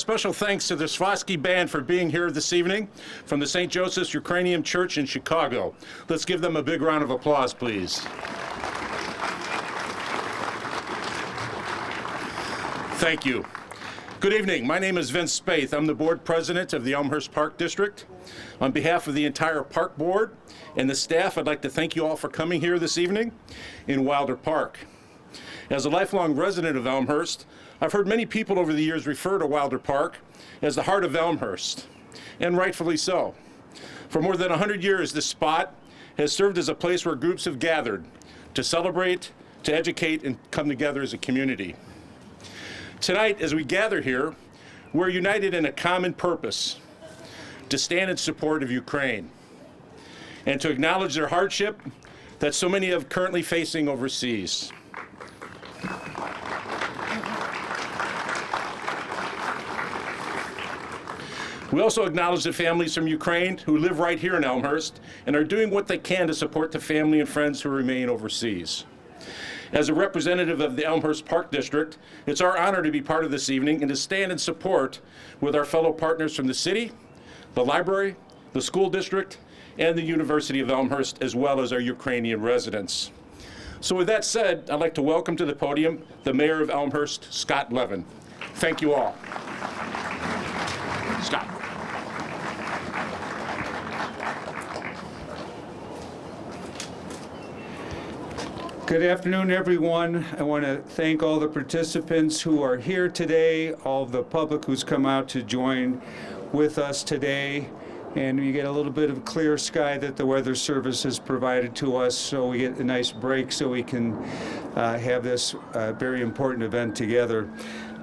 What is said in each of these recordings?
special thanks to the Svashky Band for being here this evening from the St. Joseph's Ukrainian Church in Chicago. Let's give them a big round of applause, please. Thank you. Good evening. My name is Vince Spaeth. I'm the board president of the Elmhurst Park District. On behalf of the entire park board and the staff, I'd like to thank you all for coming here this evening in Wilder Park. As a lifelong resident of Elmhurst, I've heard many people over the years refer to Wilder Park as the heart of Elmhurst, and rightfully so. For more than 100 years, this spot has served as a place where groups have gathered to celebrate, to educate, and come together as a community. Tonight, as we gather here, we're united in a common purpose: to stand in support of Ukraine and to acknowledge their hardship that so many are currently facing overseas. We also acknowledge the families from Ukraine who live right here in Elmhurst and are doing what they can to support the family and friends who remain overseas. As a representative of the Elmhurst Park District, it's our honor to be part of this evening and to stand in support with our fellow partners from the city, the library, the school district, and the University of Elmhurst, as well as our Ukrainian residents. So with that said, I'd like to welcome to the podium the Mayor of Elmhurst, Scott Levin. Thank you all. Scott. Good afternoon, everyone. I want to thank all the participants who are here today, all the public who's come out to join with us today. And we get a little bit of clear sky that the Weather Service has provided to us, so we get a nice break so we can have this very important event together.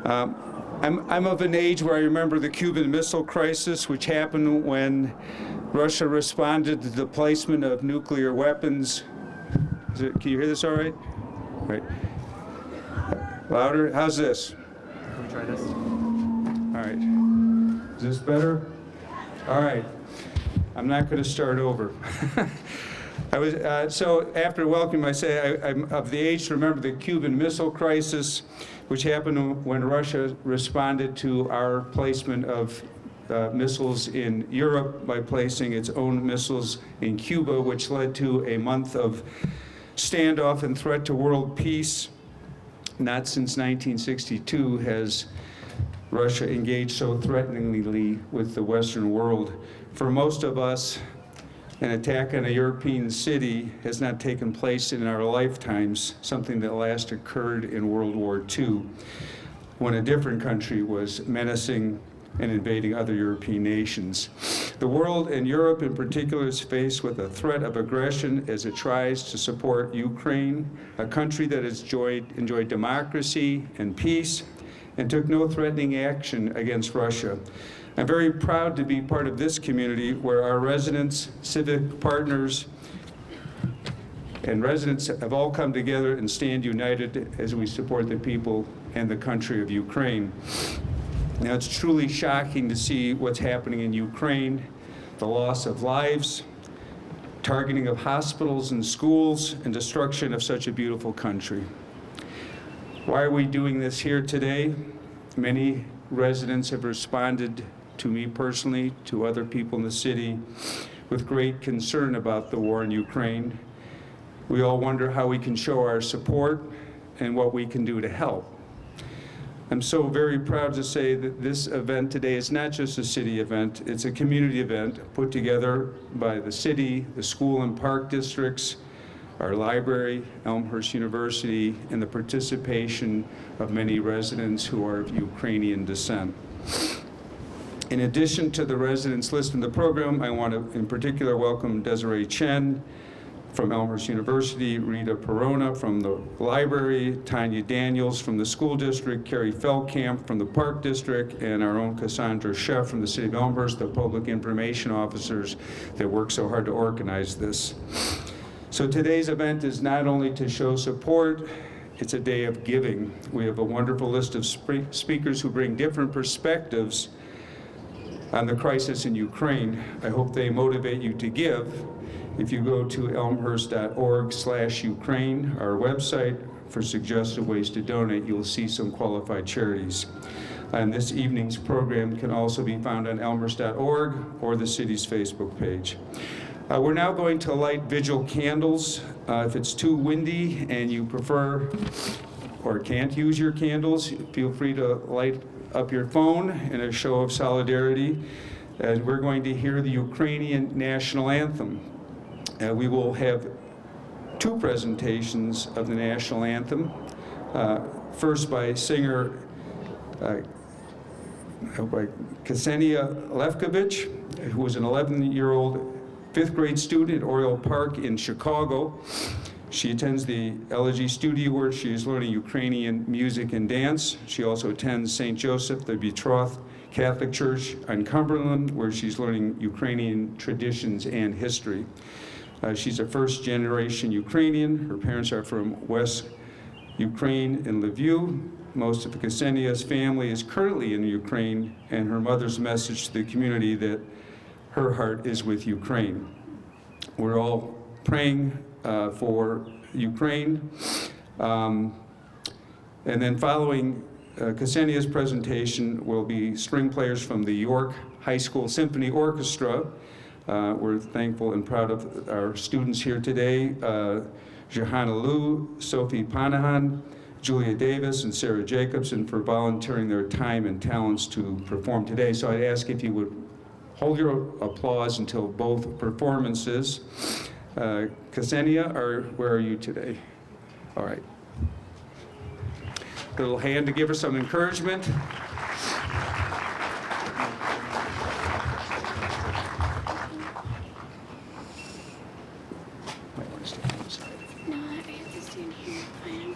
I'm of an age where I remember the Cuban Missile Crisis, which happened when Russia responded to the placement of nuclear weapons. Can you hear this all right? Right. Louder? How's this? Can we try this? All right. Is this better? All right. I'm not going to start over. So after welcoming, I say I'm of the age to remember the Cuban Missile Crisis, which happened when Russia responded to our placement of missiles in Europe by placing its own missiles in Cuba, which led to a month of standoff and threat to world peace. Not since 1962 has Russia engaged so threateningly with the Western world. For most of us, an attack on a European city has not taken place in our lifetimes, something that last occurred in World War II, when a different country was menacing and invading other European nations. The world, and Europe in particular, is faced with a threat of aggression as it tries to support Ukraine, a country that has enjoyed democracy and peace and took no threatening action against Russia. I'm very proud to be part of this community where our residents, civic partners, and residents have all come together and stand united as we support the people and the country of Ukraine. Now, it's truly shocking to see what's happening in Ukraine, the loss of lives, targeting of hospitals and schools, and destruction of such a beautiful country. Why are we doing this here today? Many residents have responded to me personally, to other people in the city, with great concern about the war in Ukraine. We all wonder how we can show our support and what we can do to help. I'm so very proud to say that this event today is not just a city event, it's a community event put together by the city, the school and park districts, our library, Elmhurst University, and the participation of many residents who are of Ukrainian descent. In addition to the residents listed in the program, I want to in particular welcome Desiree Chen from Elmhurst University, Rita Perona from the library, Tania Daniels from the school district, Carrie Feldkamp from the park district, and our own Cassandra Sheff from the city of Elmhurst, the public information officers that work so hard to organize this. So today's event is not only to show support, it's a day of giving. We have a wonderful list of speakers who bring different perspectives on the crisis in Ukraine. I hope they motivate you to give. If you go to elmhurst.org/Ukraine, our website, for suggested ways to donate, you'll see some qualified charities. And this evening's program can also be found on elmhurst.org or the city's Facebook page. We're now going to light vigil candles. If it's too windy and you prefer or can't use your candles, feel free to light up your phone in a show of solidarity. And we're going to hear the Ukrainian national anthem. We will have two presentations of the national anthem. First by singer Ksenia Levskovych, who was an 11-year-old fifth grade student at Oriole Park in Chicago. She attends the LG studio where she is learning Ukrainian music and dance. She also attends St. Joseph the Betrothed Catholic Church on Cumberland, where she's learning Ukrainian traditions and history. She's a first-generation Ukrainian. Her parents are from West Ukraine in Lviv. Most of Ksenia's family is currently in Ukraine, and her mother's message to the community that her heart is with Ukraine. We're all praying for Ukraine. And then following Ksenia's presentation will be string players from the York High School Symphony Orchestra. We're thankful and proud of our students here today, Johanna Liu, Sophie Magna, Julia Davis, and Sarah Jacobson for volunteering their time and talents to perform today. So I'd ask if you would hold your applause until both performances. Ksenia, where are you today? All right. A little hand to give her some encouragement. Might want to stand on the side. No, I have to stand here. I am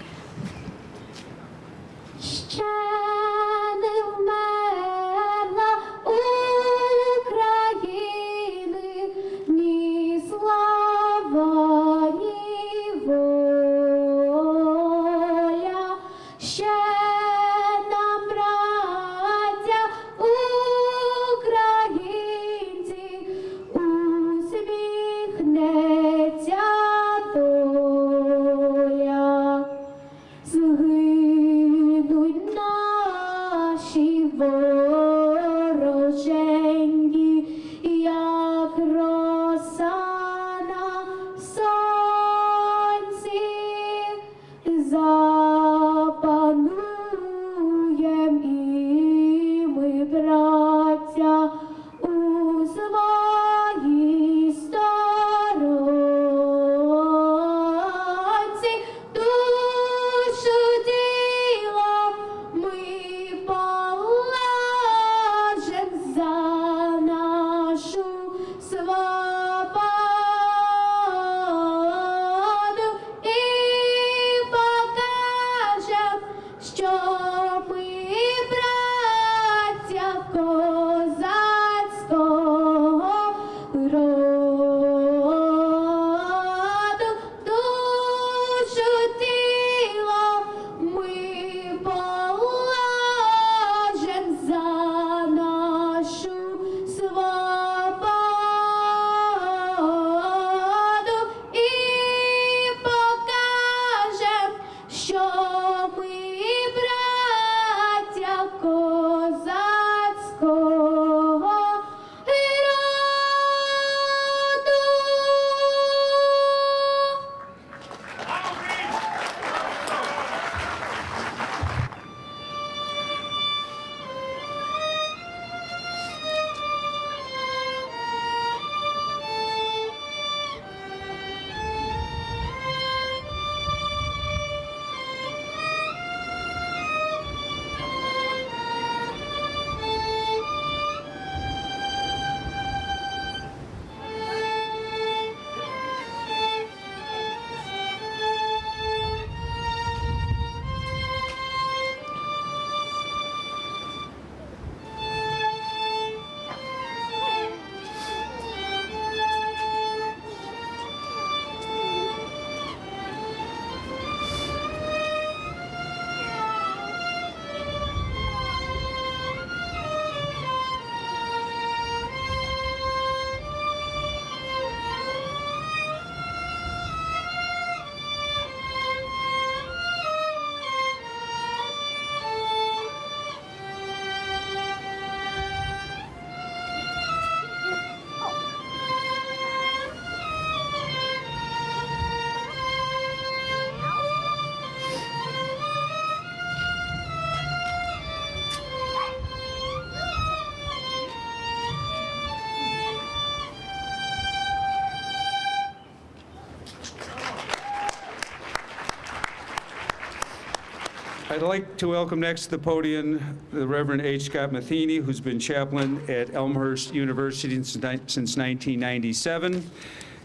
I'd like to welcome next to the podium the Reverend H. Scott Matheney, who's been chaplain at Elmhurst University since 1997.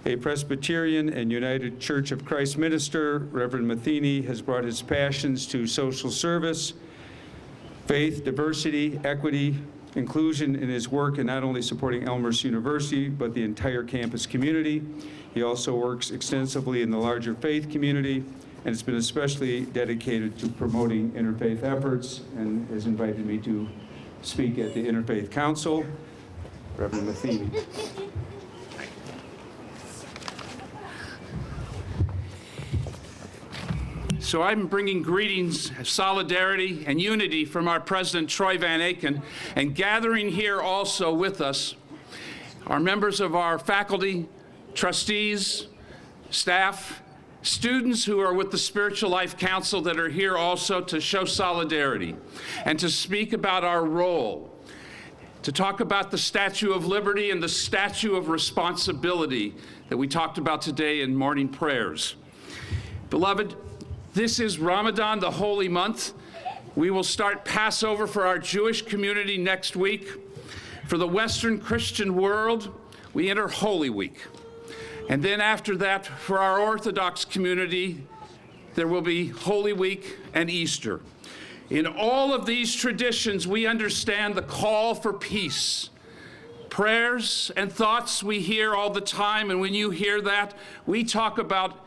A Presbyterian and United Church of Christ minister, Reverend Matheney has brought his passions to social service, faith, diversity, equity, inclusion in his work in not only supporting Elmhurst University, but the entire campus community. He also works extensively in the larger faith community, and has been especially dedicated to promoting interfaith efforts, and has invited me to speak at the Interfaith Council. Reverend Matheney. So I'm bringing greetings, solidarity, and unity from our President Troy Van Aken, and gathering here also with us are members of our faculty, trustees, staff, students who are with the Spiritual Life Council that are here also to show solidarity and to speak about our role, to talk about the Statue of Liberty and the Statue of Responsibility that we talked about today in morning prayers. Beloved, this is Ramadan, the holy month. We will start Passover for our Jewish community next week. For the Western Christian world, we enter Holy Week. And then after that, for our Orthodox community, there will be Holy Week and Easter. In all of these traditions, we understand the call for peace. Prayers and thoughts we hear all the time, and when you hear that, we talk about,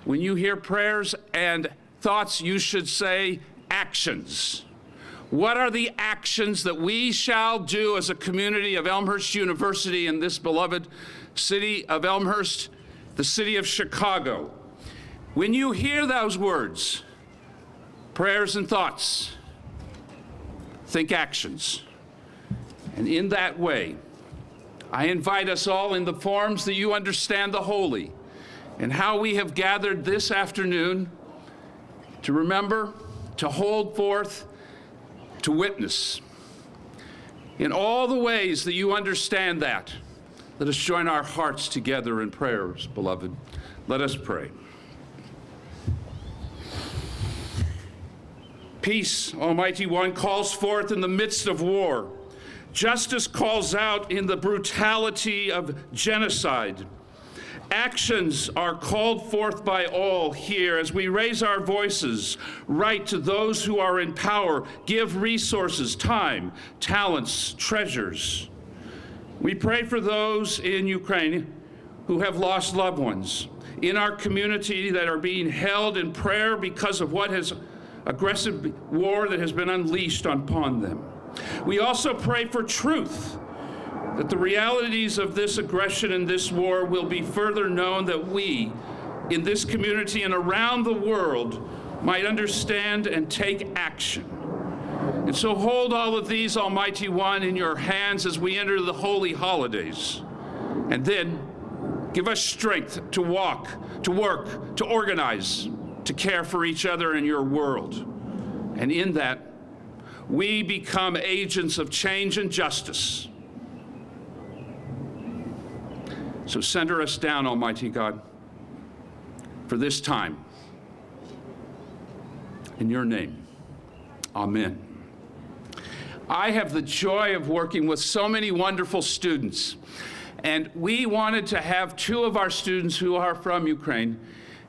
when you hear prayers and thoughts, you should say actions. What are the actions that we shall do as a community of Elmhurst University in this beloved city of Elmhurst, the city of Chicago? When you hear those words, prayers and thoughts, think actions. And in that way, I invite us all in the forms that you understand the holy and how we have gathered this afternoon to remember, to hold forth, to witness. In all the ways that you understand that, let us join our hearts together in prayers, beloved. Let us pray. Peace, Almighty One, calls forth in the midst of war. Justice calls out in the brutality of genocide. Actions are called forth by all here as we raise our voices, right to those who are in power, give resources, time, talents, treasures. We pray for those in Ukraine who have lost loved ones, in our community that are being held in prayer because of what has aggressive war that has been unleashed upon them. We also pray for truth, that the realities of this aggression and this war will be further known, that we in this community and around the world might understand and take action. And so hold all of these, Almighty One, in your hands as we enter the holy holidays. And then give us strength to walk, to work, to organize, to care for each other in your world. And in that, we become agents of change and justice. So center us down, Almighty God, for this time. In your name, amen. I have the joy of working with so many wonderful students, and we wanted to have two of our students who are from Ukraine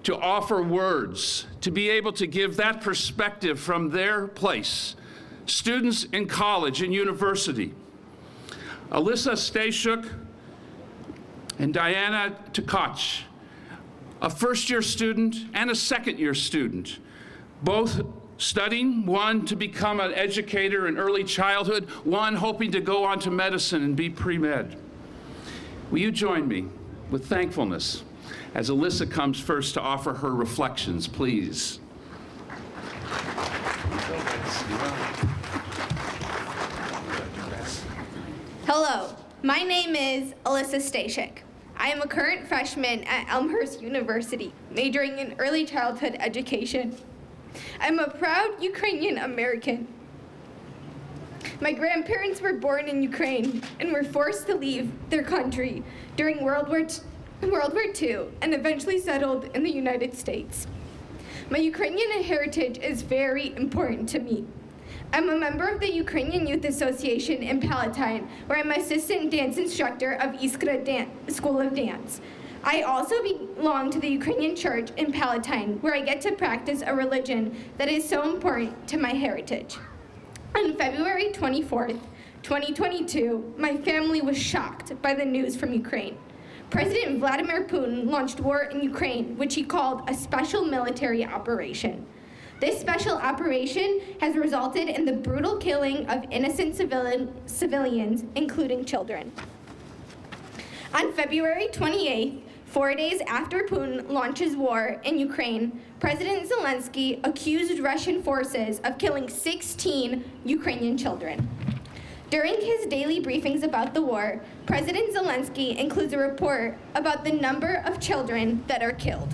to offer words, to be able to give that perspective from their place. Students in college and university. ALYSSA STASIUK and Diana TkacH, a first-year student and a second-year student, both studying, one to become an educator in early childhood, one hoping to go on to medicine and be pre-med. Will you join me with thankfulness as ALYSSA comes first to offer her reflections, please? Hello, my name is ALYSSA STASIUK. I am a current freshman at Elmhurst University, majoring in early childhood education. I'm a proud Ukrainian American. My grandparents were born in Ukraine and were forced to leave their country during World War II and eventually settled in the United States. My Ukrainian heritage is very important to me. I'm a member of the Ukrainian Youth Association in Palatine, where I'm assistant dance instructor of Iskra School of Dance. I also belong to the Ukrainian church in Palatine, where I get to practice a religion that is so important to my heritage. On February 24th, 2022, my family was shocked by the news from Ukraine. President Vladimir Putin launched war in Ukraine, which he called a special military operation. This special operation has resulted in the brutal killing of innocent civilians, including children. On February 28th, 4 days after Putin launches war in Ukraine, President Zelensky accused Russian forces of killing 16 Ukrainian children. During his daily briefings about the war, President Zelensky includes a report about the number of children that are killed.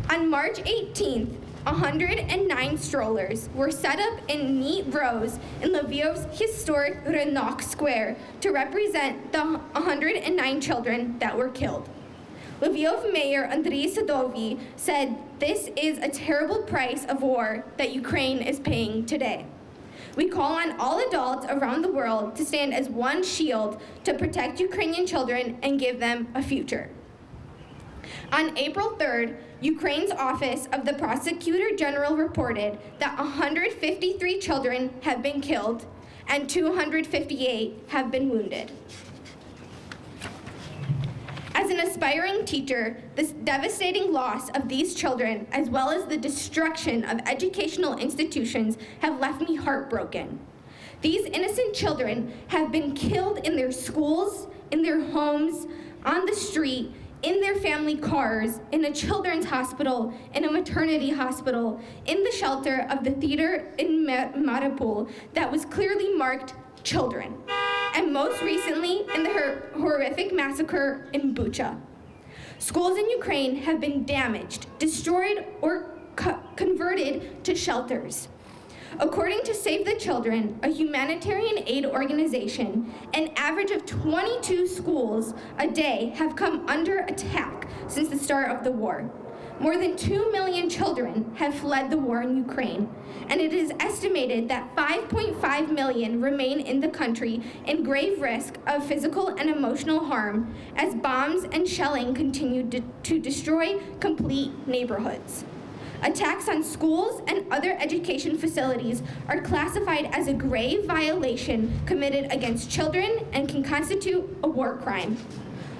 On March 18th, 109 strollers were set up in neat rows in Lviv's historic Hrynewycz Square to represent the 109 children that were killed. Lviv Mayor Andriy Sadovyi said this is a terrible price of war that Ukraine is paying today. We call on all adults around the world to stand as one shield to protect Ukrainian children and give them a future. On April 3rd, Ukraine's Office of the Prosecutor General reported that 153 children have been killed and 258 have been wounded. As an aspiring teacher, this devastating loss of these children, as well as the destruction of educational institutions, have left me heartbroken. These innocent children have been killed in their schools, in their homes, on the street, in their family cars, in a children's hospital, in a maternity hospital, in the shelter of the theater in Mariupol that was clearly marked children, and most recently in the horrific massacre in Bucha. Schools in Ukraine have been damaged, destroyed, or converted to shelters. According to Save the Children, a humanitarian aid organization, an average of 22 schools a day have come under attack since the start of the war. More than 2 million children have fled the war in Ukraine, and it is estimated that 5.5 million remain in the country in grave risk of physical and emotional harm as bombs and shelling continue to destroy complete neighborhoods. Attacks on schools and other education facilities are classified as a grave violation committed against children and can constitute a war crime.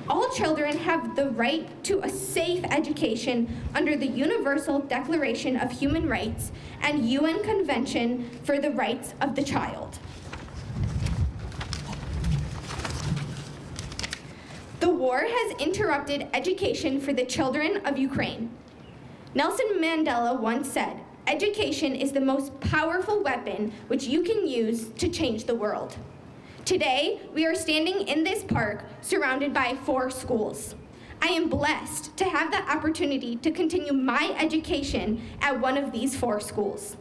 All children have the right to a safe education under the Universal Declaration of Human Rights and UN Convention for the Rights of the Child. The war has interrupted education for the children of Ukraine. Nelson Mandela once said, "Education is the most powerful weapon which you can use to change the world." Today, we are standing in this park surrounded by 4 schools. I am blessed to have the opportunity to continue my education at one of these 4 schools.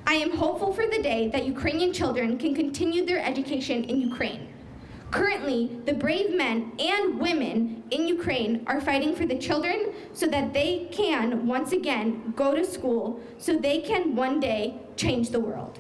I am hopeful for the day that Ukrainian children can continue their education in Ukraine. Currently, the brave men and women in Ukraine are fighting for the children so that they can once again go to school so they can one day change the world.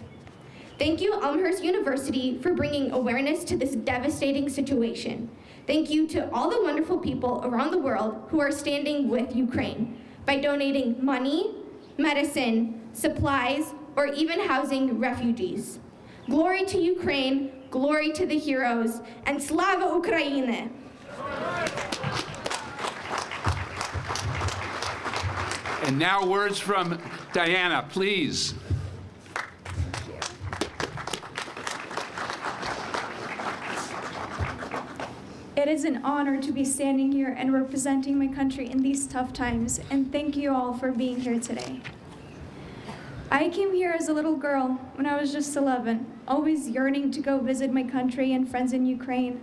Thank you, Elmhurst University, for bringing awareness to this devastating situation. Thank you to all the wonderful people around the world who are standing with Ukraine by donating money, medicine, supplies, or even housing refugees. Glory to Ukraine, glory to the heroes, and Slava Ukraine! And now words from Diana, please. It is an honor to be standing here and representing my country in these tough times, and thank you all for being here today. I came here as a little girl when I was just 11, always yearning to go visit my country and friends in Ukraine.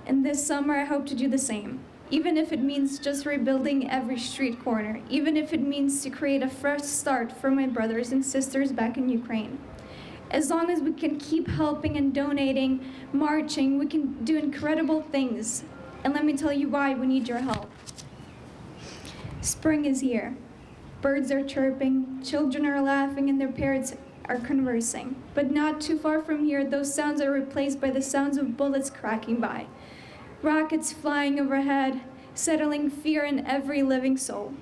And this summer I hope to do the same, even if it means just rebuilding every street corner, even if it means to create a fresh start for my brothers and sisters back in Ukraine. As long as we can keep helping and donating, marching, we can do incredible things. And let me tell you why we need your help. Spring is here. Birds are chirping, children are laughing, and their parents are conversing. But not too far from here, those sounds are replaced by the sounds of bullets cracking by, rockets flying overhead, settling fear in every living soul.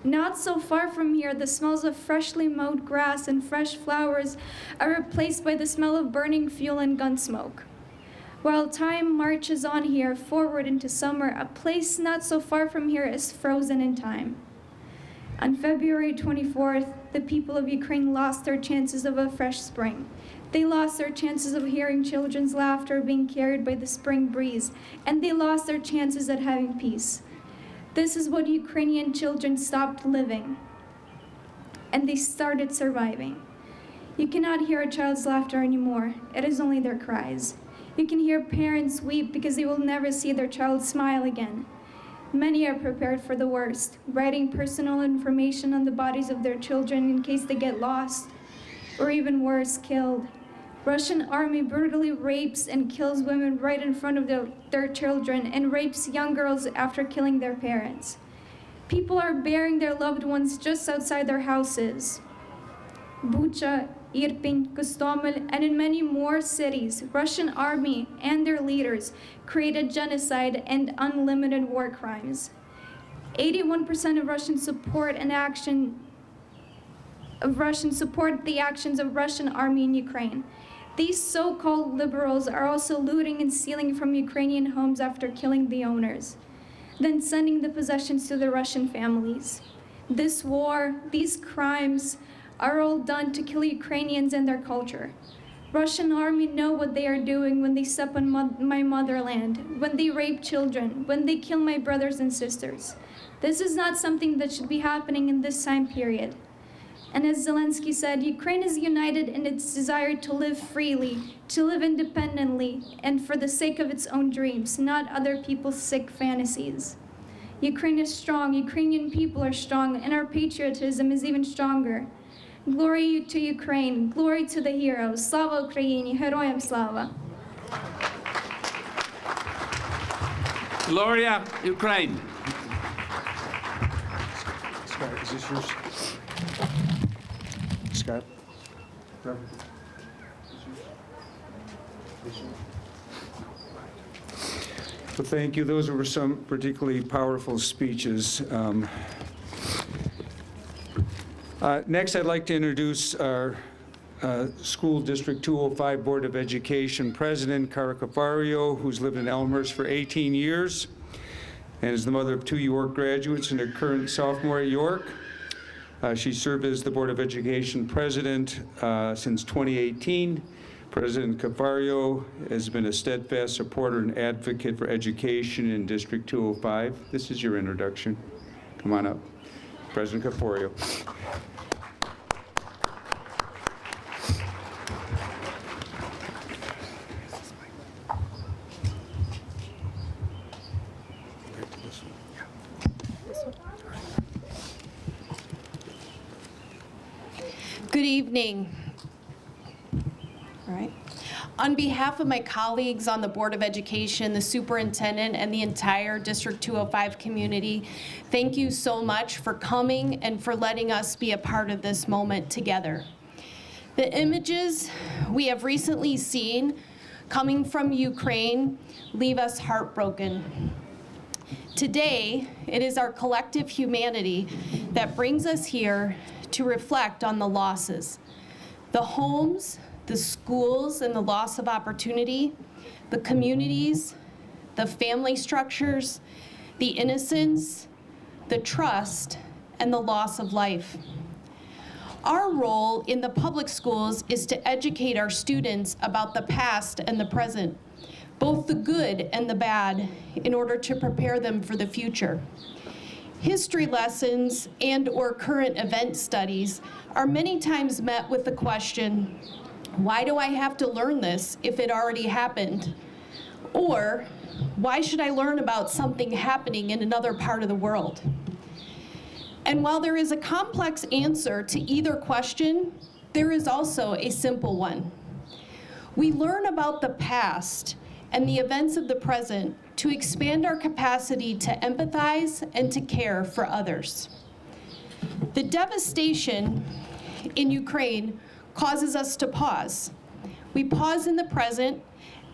Not so far from here, the smells of freshly mowed grass and fresh flowers are replaced by the smell of burning fuel and gun smoke. While time marches on here, forward into summer, a place not so far from here is frozen in time. On February 24th, the people of Ukraine lost their chances of a fresh spring. They lost their chances of hearing children's laughter being carried by the spring breeze, and they lost their chances at having peace. This is what Ukrainian children stopped living, and they started surviving. You cannot hear a child's laughter anymore. It is only their cries. You can hear parents weep because they will never see their child smile again. Many are prepared for the worst, writing personal information on the bodies of their children in case they get lost, or even worse, killed. Russian army brutally rapes and kills women right in front of their children and rapes young girls after killing their parents. People are burying their loved ones just outside their houses. Bucha, Irpin, Kostomel, and in many more cities, Russian army and their leaders created genocide and unlimited war crimes. 81% of Russians support the actions of Russian army in Ukraine. These so-called liberals are also looting and stealing from Ukrainian homes after killing the owners, then sending the possessions to the Russian families. This war, these crimes, are all done to kill Ukrainians and their culture. Russian army know what they are doing when they step on my motherland, when they rape children, when they kill my brothers and sisters. This is not something that should be happening in this time period. And as Zelensky said, Ukraine is united in its desire to live freely, to live independently, and for the sake of its own dreams, not other people's sick fantasies. Ukraine is strong, Ukrainian people are strong, and our patriotism is even stronger. Glory to Ukraine, glory to the heroes. Slava Ukraini, Heroyam Slava. Gloria Ukraine. Scott, is this yours? Scott? Reverend? Well, thank you. Those were some particularly powerful speeches. Next, I'd like to introduce our School District 205 Board of Education President, Caforio, who's lived in Elmhurst for 18 years and is the mother of 2 York graduates and a current sophomore at York. She served as the Board of Education President since 2018. President Caforio has been a steadfast supporter and advocate for education in District 205. This is your introduction. Come on up. President Caforio. Good evening. All right. On behalf of my colleagues on the Board of Education, the superintendent, and the entire District 205 community, thank you so much for coming and for letting us be a part of this moment together. The images we have recently seen coming from Ukraine leave us heartbroken. Today, it is our collective humanity that brings us here to reflect on the losses, the homes, the schools and the loss of opportunity, the communities, the family structures, the innocence, the trust, and the loss of life. Our role in the public schools is to educate our students about the past and the present, both the good and the bad, in order to prepare them for the future. History lessons and/or current event studies are many times met with the question, why do I have to learn this if it already happened? Or, why should I learn about something happening in another part of the world? And while there is a complex answer to either question, there is also a simple one. We learn about the past and the events of the present to expand our capacity to empathize and to care for others. The devastation in Ukraine causes us to pause. We pause in the present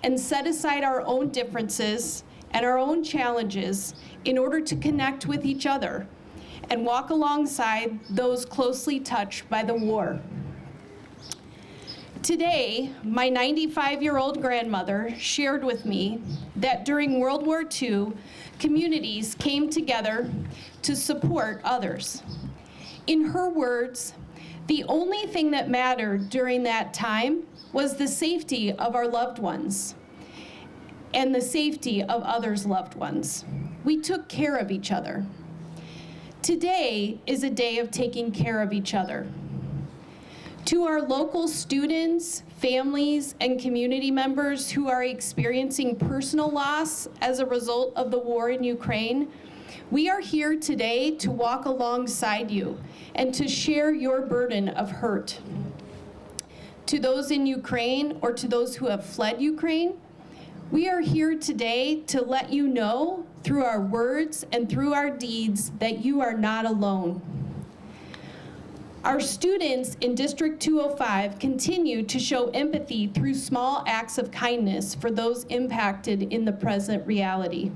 and set aside our own differences and our own challenges in order to connect with each other and walk alongside those closely touched by the war. Today, my 95-year-old grandmother shared with me that during World War II, communities came together to support others. In her words, the only thing that mattered during that time was the safety of our loved ones and the safety of others' loved ones. We took care of each other. Today is a day of taking care of each other. To our local students, families, and community members who are experiencing personal loss as a result of the war in Ukraine, we are here today to walk alongside you and to share your burden of hurt. To those in Ukraine or to those who have fled Ukraine, we are here today to let you know through our words and through our deeds that you are not alone. Our students in District 205 continue to show empathy through small acts of kindness for those impacted in the present reality.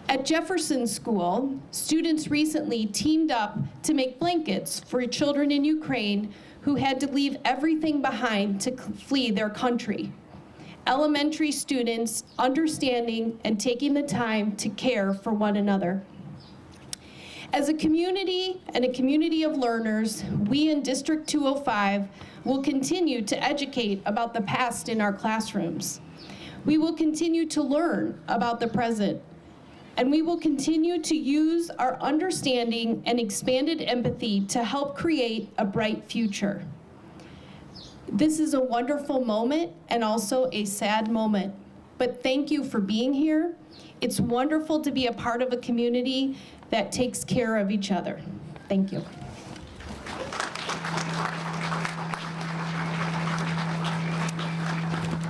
At Jefferson School, students recently teamed up to make blankets for children in Ukraine who had to leave everything behind to flee their country. Elementary students understanding and taking the time to care for one another. As a community and a community of learners, we in District 205 will continue to educate about the past in our classrooms. We will continue to learn about the present, and we will continue to use our understanding and expanded empathy to help create a bright future. This is a wonderful moment and also a sad moment, but thank you for being here. It's wonderful to be a part of a community that takes care of each other. Thank you.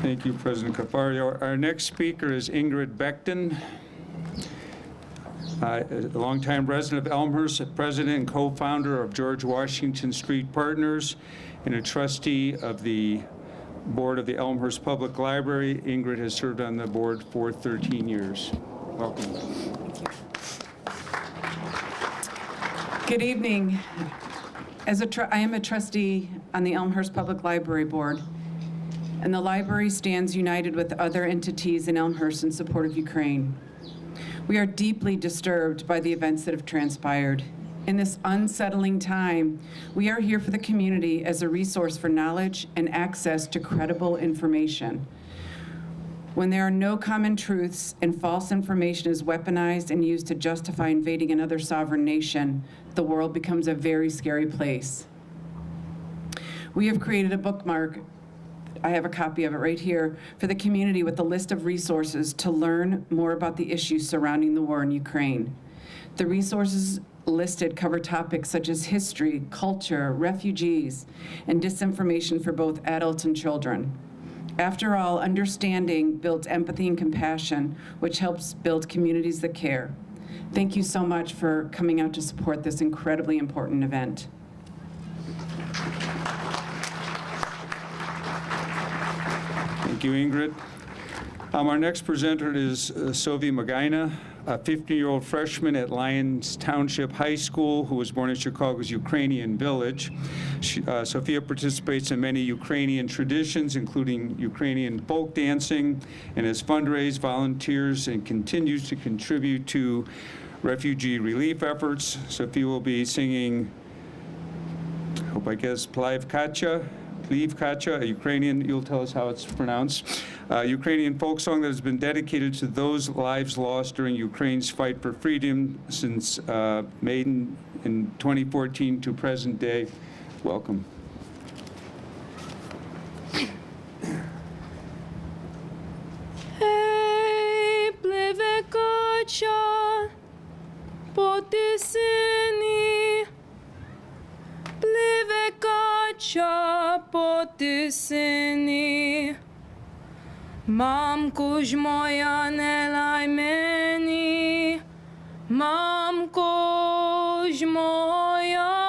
Thank you, President Caforio. Our next speaker is Ingrid Becton, a longtime resident of Elmhurst, a president and co-founder of George Washington Street Partners, and a trustee of the board of the Elmhurst Public Library. Ingrid has served on the board for 13 years. Welcome. Good evening. I am a trustee on the Elmhurst Public Library Board, and the library stands united with other entities in Elmhurst in support of Ukraine. We are deeply disturbed by the events that have transpired. In this unsettling time, we are here for the community as a resource for knowledge and access to credible information. When there are no common truths and false information is weaponized and used to justify invading another sovereign nation, the world becomes a very scary place. We have created a bookmark, I have a copy of it right here, for the community with a list of resources to learn more about the issues surrounding the war in Ukraine. The resources listed cover topics such as history, culture, refugees, and disinformation for both adults and children. After all, understanding builds empathy and compassion, which helps build communities that care. Thank you so much for coming out to support this incredibly important event. Thank you, Ingrid. Our next presenter is Sophie Magna, a 50-year-old freshman at Lyons Township High School who was born in Chicago's Ukrainian village. Sophia participates in many Ukrainian traditions, including Ukrainian folk dancing, and has fundraised, volunteers, and continues to contribute to refugee relief efforts. Sophia will be singing, Pliv Kacha, a Ukrainian, you'll tell us how it's pronounced, Ukrainian folk song that has been dedicated to those lives lost during Ukraine's fight for freedom since Maidan in 2014 to present day. Welcome. Hey, Pliv Kacha, potisini. Pliv Kacha, potisini. Mamko ж moja ne laj meni, mamko ж moja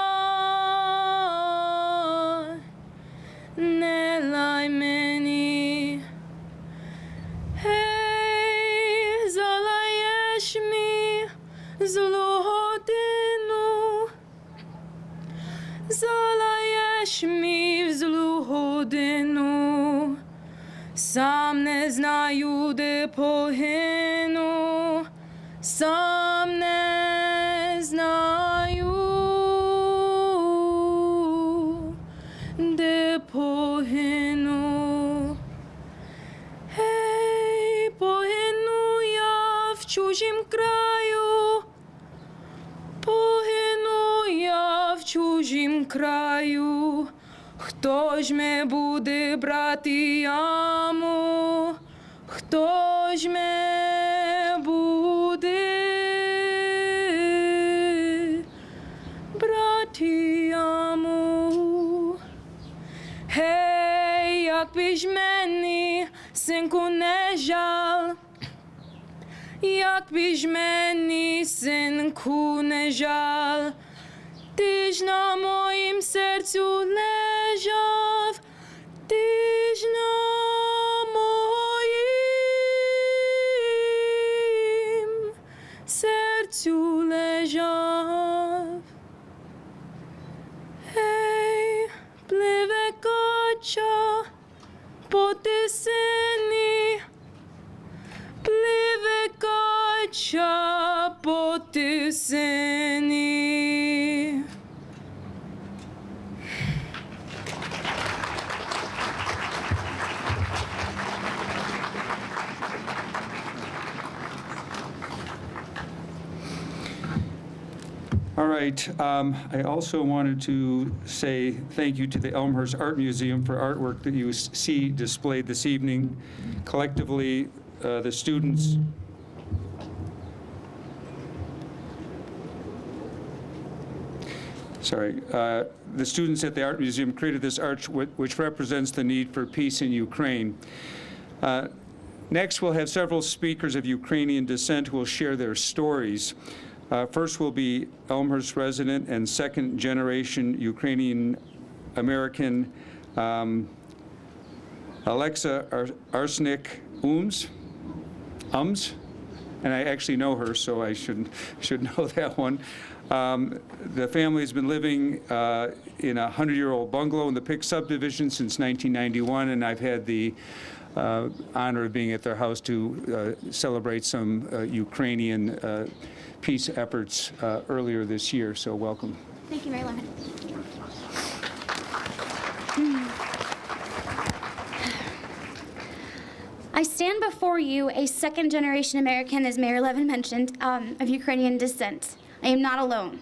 залаєш мій в злу годину, сам не знаю, де погину, сам не знаю, де погину. Гей, погину я в чужім краю, погину я в чужім краю. Хто ж ме буде брати яму? Хто ж ме буде брати яму? Гей, як би ж мені, синку, не жаль, як би ж мені, синку, не жаль, ти ж на моїм серцю лежав, ти ж на моїм серцю лежав. Гей, пливе кача по тисині, пливе кача по тисині. All right. I also wanted to say thank you to the Elmhurst Art Museum for artwork that you see displayed this evening. Collectively, the students the students at the Art Museum created this arch which represents the need for peace in Ukraine. Next, we'll have several speakers of Ukrainian descent who will share their stories. First will be Elmhurst resident and second-generation Ukrainian American Alexa Arsenic Ums, and I actually know her, so I should know that one. The family has been living in a 100-year-old bungalow in the Pick subdivision since 1991, and I've had the honor of being at their house to celebrate some Ukrainian peace efforts earlier this year, so welcome. Thank you, Mary Levin. I stand before you, a second-generation American, as Mayor Levin mentioned, of Ukrainian descent. I am not alone.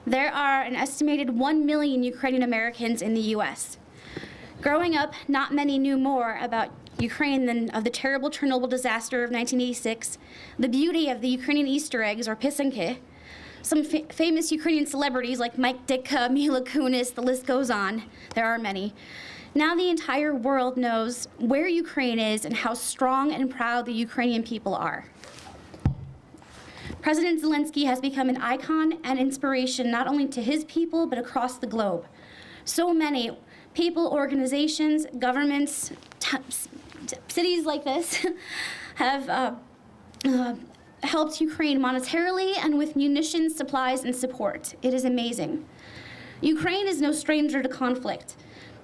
There are an estimated 1 million Ukrainian Americans in the U.S. Growing up, not many knew more about Ukraine than of the terrible Chernobyl disaster of 1986, the beauty of the Ukrainian Easter eggs, or pisanki, some famous Ukrainian celebrities like Mike Ditka, Mila Kunis, the list goes on. There are many. Now the entire world knows where Ukraine is and how strong and proud the Ukrainian people are. President Zelensky has become an icon and inspiration not only to his people, but across the globe. So many people, organizations, governments, cities like this have helped Ukraine monetarily and with munitions, supplies, and support. It is amazing. Ukraine is no stranger to conflict.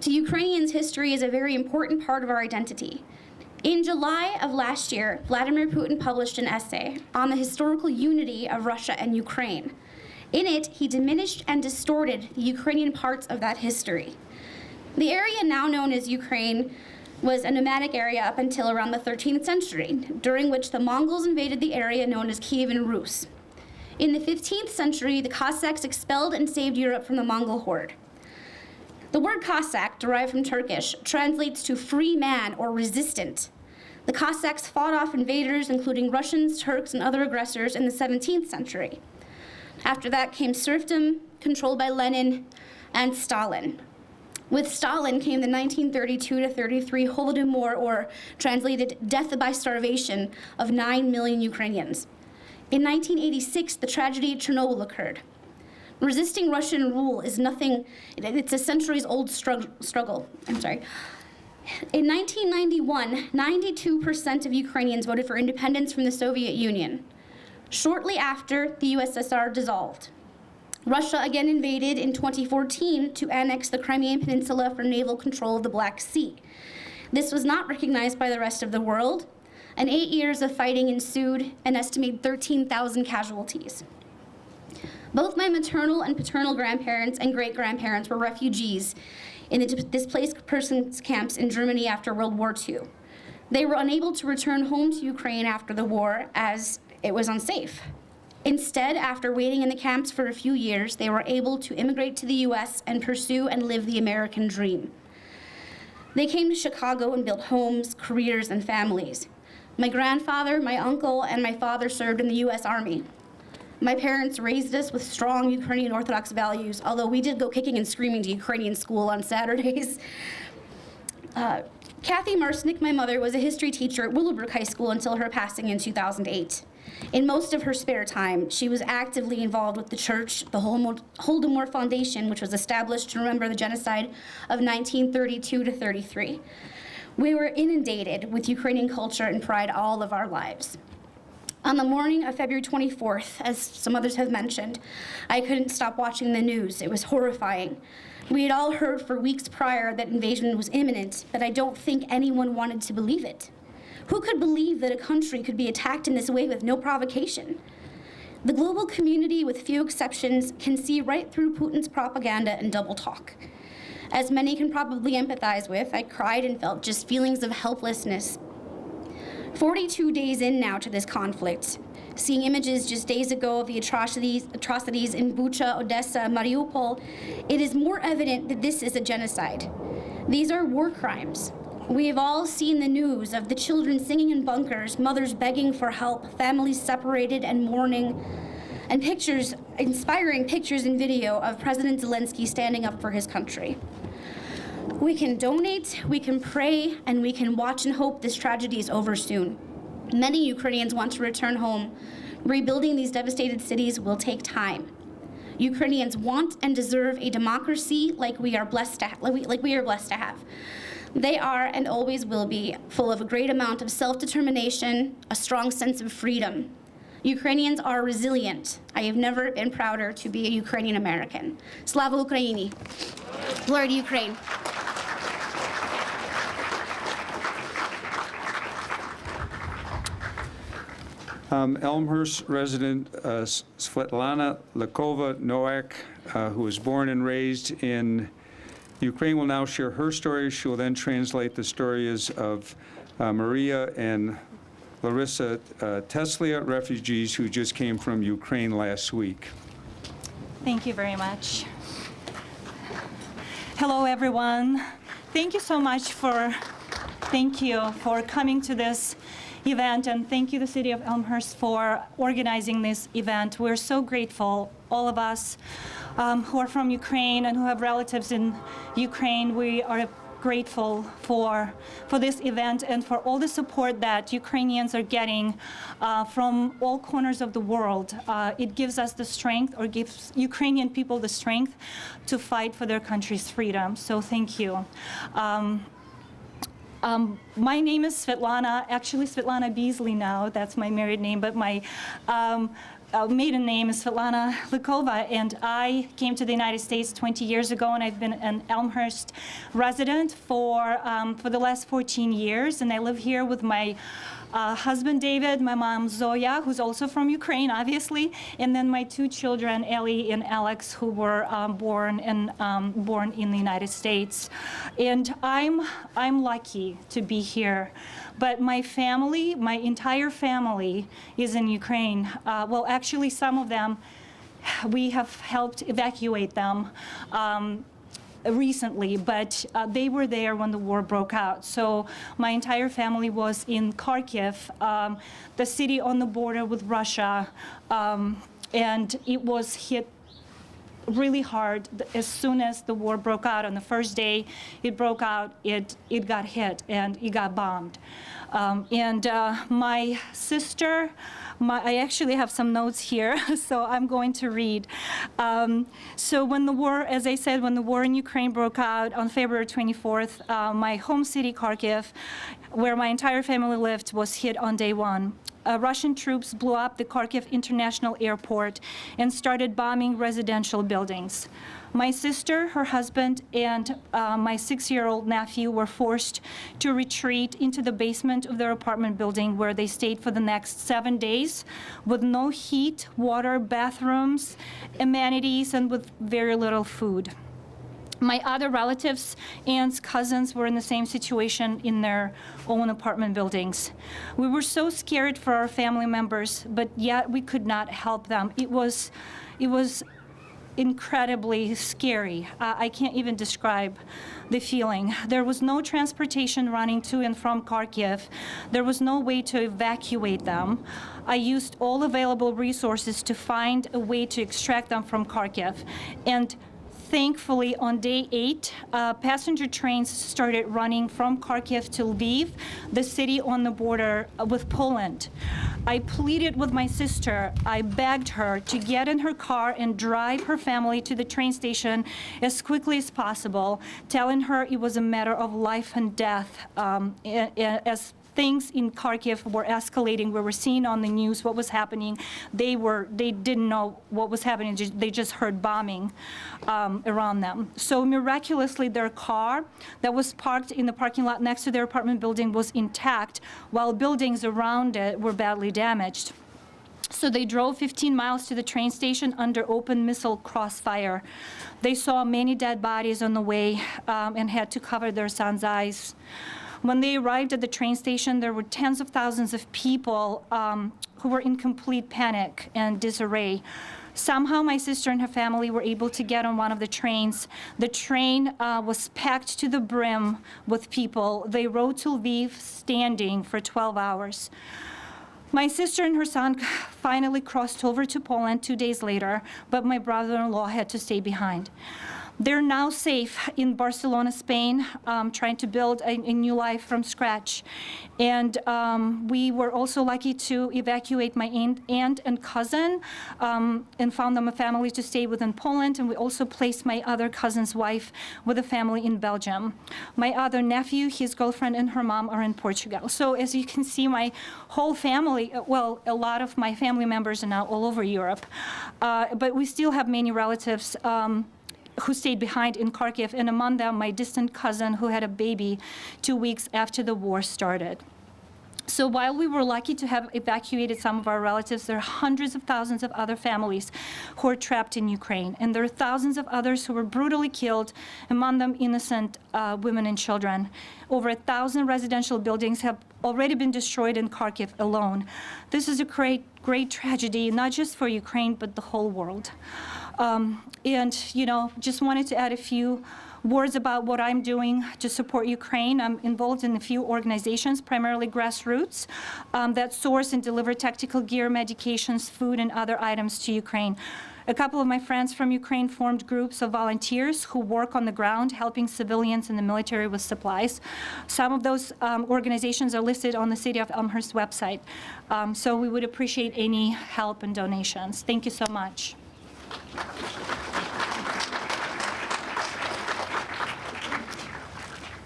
To Ukrainians, history is a very important part of our identity. In July of last year, Vladimir Putin published an essay on the historical unity of Russia and Ukraine. In it, he diminished and distorted the Ukrainian parts of that history. The area now known as Ukraine was a nomadic area up until around the 13th century, during which the Mongols invaded the area known as Kievan Rus. In the 15th century, the Cossacks expelled and saved Europe from the Mongol horde. The word Cossack, derived from Turkish, translates to free man or resistant. The Cossacks fought off invaders, including Russians, Turks, and other aggressors in the 17th century. After that came serfdom, controlled by Lenin and Stalin. With Stalin came the 1932-33 Holodomor, or translated death by starvation, of 9 million Ukrainians. In 1986, the tragedy at Chernobyl occurred. Resisting Russian rule is nothing, it's a centuries-old struggle. In 1991, 92% of Ukrainians voted for independence from the Soviet Union. Shortly after, the USSR dissolved. Russia again invaded in 2014 to annex the Crimean Peninsula for naval control of the Black Sea. This was not recognized by the rest of the world, and 8 years of fighting ensued, an estimated 13,000 casualties. Both my maternal and paternal grandparents and great-grandparents were refugees in the displaced persons camps in Germany after World War II. They were unable to return home to Ukraine after the war as it was unsafe. Instead, after waiting in the camps for a few years, they were able to immigrate to the US and pursue and live the American dream. They came to Chicago and built homes, careers, and families. My grandfather, my uncle, and my father served in the US Army. My parents raised us with strong Ukrainian Orthodox values, although we did go kicking and screaming to Ukrainian school on Saturdays. Kathy Marsnick, my mother, was a history teacher at Willowbrook High School until her passing in 2008. In most of her spare time, she was actively involved with the church, the Holodomor Foundation, which was established to remember the genocide of 1932 to 33. We were inundated with Ukrainian culture and pride all of our lives. On the morning of February 24th, as some others have mentioned, I couldn't stop watching the news. It was horrifying. We had all heard for weeks prior that invasion was imminent, but I don't think anyone wanted to believe it. Who could believe that a country could be attacked in this way with no provocation? The global community, with few exceptions, can see right through Putin's propaganda and double talk. As many can probably empathize with, I cried and felt just feelings of helplessness. 42 days in now to this conflict, seeing images just days ago of the atrocities in Bucha, Odessa, Mariupol, it is more evident that this is a genocide. These are war crimes. We have all seen the news of the children singing in bunkers, mothers begging for help, families separated and mourning, and pictures, inspiring pictures and video of President Zelensky standing up for his country. We can donate, we can pray, and we can watch and hope this tragedy is over soon. Many Ukrainians want to return home. Rebuilding these devastated cities will take time. Ukrainians want and deserve a democracy like we are blessed to have. They are and always will be full of a great amount of self-determination, a strong sense of freedom. Ukrainians are resilient. I have never been prouder to be a Ukrainian American. Slava Ukraini. Glory to Ukraine. Elmhurst resident Svetlana LYKOVA Nowak, who was born and raised in Ukraine, will now share her story. She will then translate the stories of Maria and Larissa Teslia, refugees who just came from Ukraine last week. Thank you very much. Hello, everyone. Thank you so much for coming to this event, and thank you, the City of Elmhurst, for organizing this event. We're so grateful, all of us who are from Ukraine and who have relatives in Ukraine. We are grateful for this event and for all the support that Ukrainians are getting from all corners of the world. It gives us the strength, or gives Ukrainian people the strength to fight for their country's freedom. So thank you. My name is Svetlana, actually Svetlana Beasley now, that's my married name, but my maiden name is Svetlana LYKOVA, and I came to the United States 20 years ago, and I've been an Elmhurst resident for the last 14 years, and I live here with my husband David, my mom Zoya, who's also from Ukraine, obviously, and then my two children, Ellie and Alex, who were born in the United States. And I'm lucky to be here. But my family, my entire family, is in Ukraine. Well, actually, some of them, we have helped evacuate them recently, but they were there when the war broke out. So my entire family was in Kharkiv, the city on the border with Russia, and it was hit really hard as soon as the war broke out. On the first day it broke out, it got hit and it got bombed. My sister, I actually have some notes here, so I'm going to read. So when the war, as I said, when the war in Ukraine broke out on February 24th, my home city, Kharkiv, where my entire family lived, was hit on day one. Russian troops blew up the Kharkiv International Airport and started bombing residential buildings. My sister, her husband, and my 6-year-old nephew were forced to retreat into the basement of their apartment building, where they stayed for the next 7 days with no heat, water, bathrooms, amenities, and with very little food. My other relatives, aunts, cousins were in the same situation in their own apartment buildings. We were so scared for our family members, but yet we could not help them. It was incredibly scary. I can't even describe the feeling. There was no transportation running to and from Kharkiv. There was no way to evacuate them. I used all available resources to find a way to extract them from Kharkiv. And thankfully, on day 8, passenger trains started running from Kharkiv to Lviv, the city on the border with Poland. I pleaded with my sister. I begged her to get in her car and drive her family to the train station as quickly as possible, telling her it was a matter of life and death as things in Kharkiv were escalating. We were seeing on the news what was happening. They didn't know what was happening. They just heard bombing around them. So miraculously, their car that was parked in the parking lot next to their apartment building was intact, while buildings around it were badly damaged. So they drove 15 miles to the train station under open missile crossfire. They saw many dead bodies on the way and had to cover their son's eyes. When they arrived at the train station, there were tens of thousands of people who were in complete panic and disarray. Somehow my sister and her family were able to get on one of the trains. The train was packed to the brim with people. They rode to Lviv standing for 12 hours. My sister and her son finally crossed over to Poland 2 days later, but my brother-in-law had to stay behind. They're now safe in Barcelona, Spain, trying to build a new life from scratch. And we were also lucky to evacuate my aunt and cousin and found them a family to stay with in Poland. And we also placed my other cousin's wife with a family in Belgium. My other nephew, his girlfriend, and her mom are in Portugal. So as you can see, my whole family, well, a lot of my family members are now all over Europe. But we still have many relatives who stayed behind in Kharkiv, and among them, my distant cousin who had a baby 2 weeks after the war started. So while we were lucky to have evacuated some of our relatives, there are hundreds of thousands of other families who are trapped in Ukraine, and there are thousands of others who were brutally killed, among them innocent women and children. Over 1,000 residential buildings have already been destroyed in Kharkiv alone. This is a great tragedy, not just for Ukraine, but the whole world. And, just wanted to add a few words about what I'm doing to support Ukraine. I'm involved in a few organizations, primarily grassroots, that source and deliver tactical gear, medications, food, and other items to Ukraine. A couple of my friends from Ukraine formed groups of volunteers who work on the ground, helping civilians and the military with supplies. Some of those organizations are listed on the City of Elmhurst website. So we would appreciate any help and donations. Thank you so much.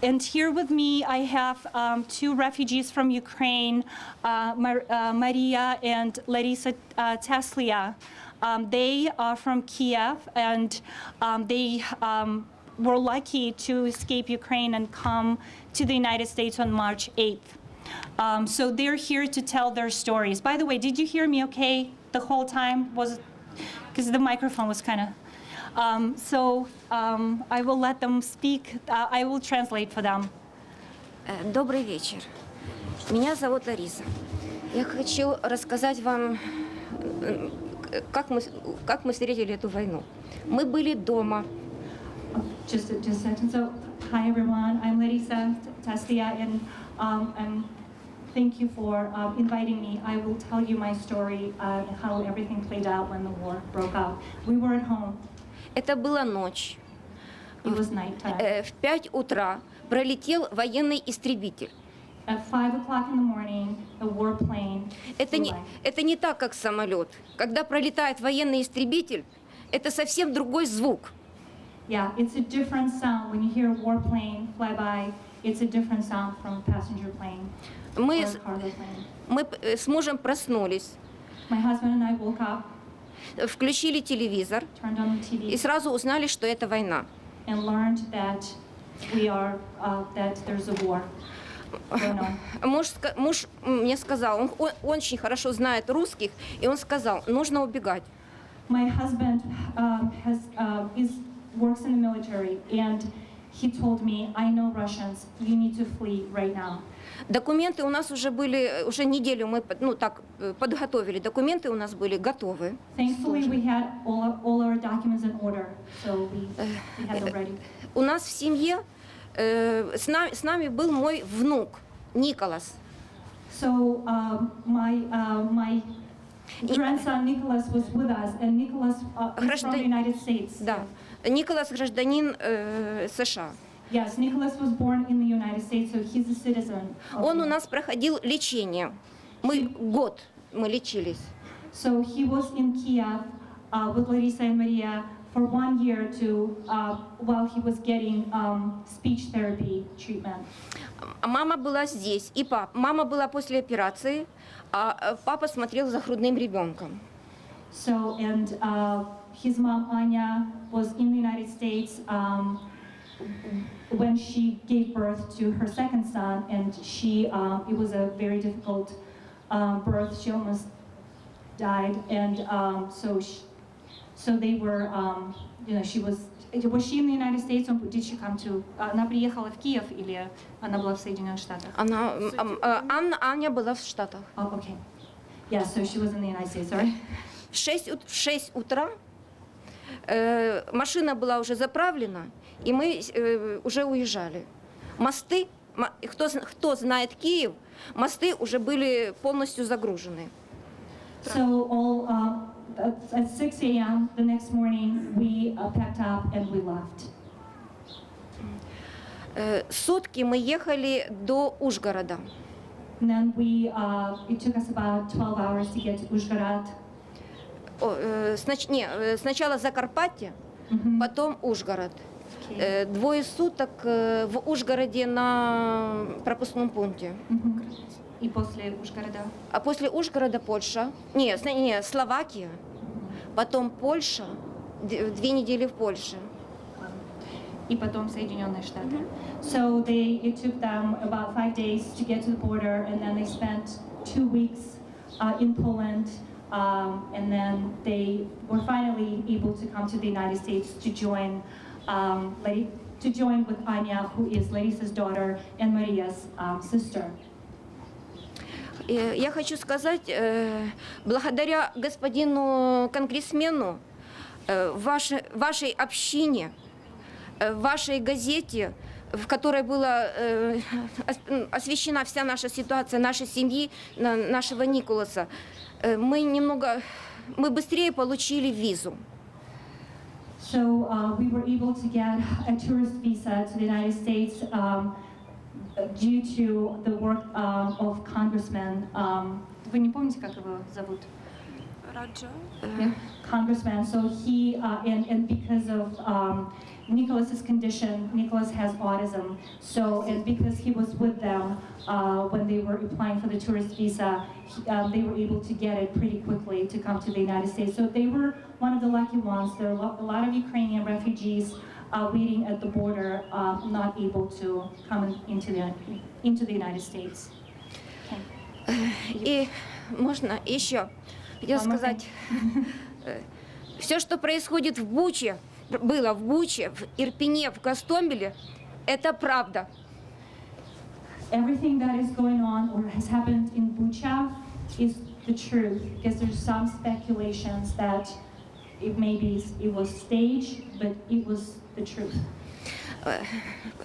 And here with me, I have 2 refugees from Ukraine, Maria and Larissa Teslia. They are from Kiev, and they were lucky to escape Ukraine and come to the United States on March 8th. So they're here to tell their stories. By the way, did you hear me okay the whole time? Because the microphone was kind of... I will let them speak. I will translate for them. Добрый вечер. Меня зовут Лариса. Я хочу рассказать вам, как мы встретили эту войну. Мы были дома. Just a sentence. So, hi everyone. I'm Larissa Teslia, and thank you for inviting me. I will tell you my story and how everything played out when the war broke out. We were at home. Это была ночь. It was nighttime. В 5 утра пролетел военный истребитель. At 5 o'clock in the morning, a warplane. Это не так, как самолет. Когда пролетает военный истребитель, это совсем другой звук. Yeah, it's a different sound when you hear a warplane fly by. it's a different sound from a passenger plane or Мы, a cargo plane. мы с мужем проснулись, My husband and I woke up, включили телевизор turned on the и TV, сразу узнали, что это война. and learned that that there's a war going on. Муж мне сказал, он очень хорошо знает русских, и он сказал, нужно убегать. My husband works in the military, and he told me, I know Russians, you need to flee right now. Документы у нас уже были, уже неделю мы подготовили, документы у нас были готовы. Thankfully, we had all our documents in order, so we had them ready. У нас в семье с нами был мой внук Николас. So my grandson Nicholas was with us, and Nicholas is from the United States. Да, Николас гражданин США. Yes, Nicholas was born in the United States, so he's a citizen. Он у нас проходил лечение. Год мы лечились. So he was in Kiev with Larissa and Maria for 1 year while he was getting speech therapy treatment. Мама была здесь, и папа. Мама была после операции, а папа смотрел за грудным ребенком. So, and his mom, Anya, was in the United States when she gave birth to her second son, and it was a very difficult birth. She almost died, and so they were, she was she in the United States, or did she come to? Она приехала в Киев или она была в Соединенных Штатах? Аня была в Штатах. Oh, okay. Yeah, so she was in the United States, sorry. В 6 утра машина была уже заправлена, и мы уже уезжали. Мосты, кто знает Киев, мосты уже были полностью загружены. So at 6 a.m. the next morning, we packed up and we left. Сутки мы ехали до Ужгорода. And then it took us about 12 hours to get to Uzhgorod. Сначала Закарпатье, потом Ужгород. 2 суток в Ужгороде на пропускном пункте. И после Ужгорода? А после Ужгорода Польша. Словакия. Потом Польша. 2 недели в Польше. И потом Соединенные Штаты. So it took them about 5 days to get to the border, and then they spent 2 weeks in Poland, and then they were finally able to come to the United States to join with Anya, who is Larissa's daughter, and Maria's sister. Я хочу сказать, благодаря господину конгрессмену, вашей общине, вашей газете, в которой была освещена вся наша ситуация, нашей семьи, нашего Николаса, мы быстрее получили визу. So we were able to get a tourist visa to the United States due to the work of Congressman. Вы не помните, как его зовут? Yeah, Congressman. So he and because of Nicholas's condition, Nicholas has autism. So and because he was with them when they were applying for the tourist visa, they were able to get it pretty quickly to come to the United States. So they were one of the lucky ones. There are a lot of Ukrainian refugees waiting at the border, not able to come into the United States. И можно еще хотела сказать, все, что происходит в Буче, было в Буче, в Ирпене, в Гостомеле, это правда. Everything that is going on or has happened in Bucha is the truth, because there's some speculations that it was staged, but it was the truth.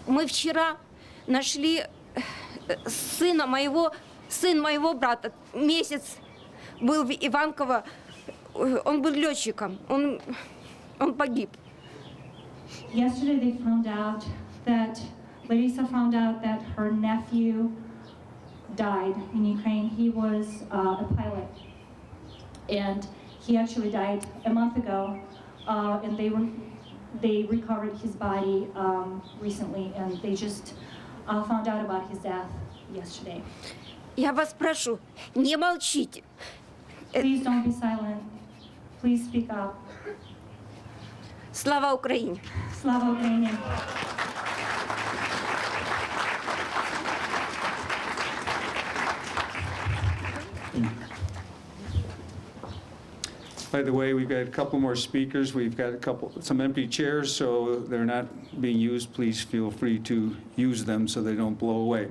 Мы вчера нашли сын моего брата, месяц был в Иванково, он был летчиком, он погиб. Yesterday they found out that Larissa found out that her nephew died in Ukraine. He was a pilot, and he actually died a month ago, and they recovered his body recently, and they just found out about his death yesterday. Я вас прошу, не молчите. Please don't be silent. Please speak up. Слава Украине! Slava Ukraini! By the way, we've got a couple more speakers. We've got some empty chairs, so they're not being used. Please feel free to use them so they don't blow away.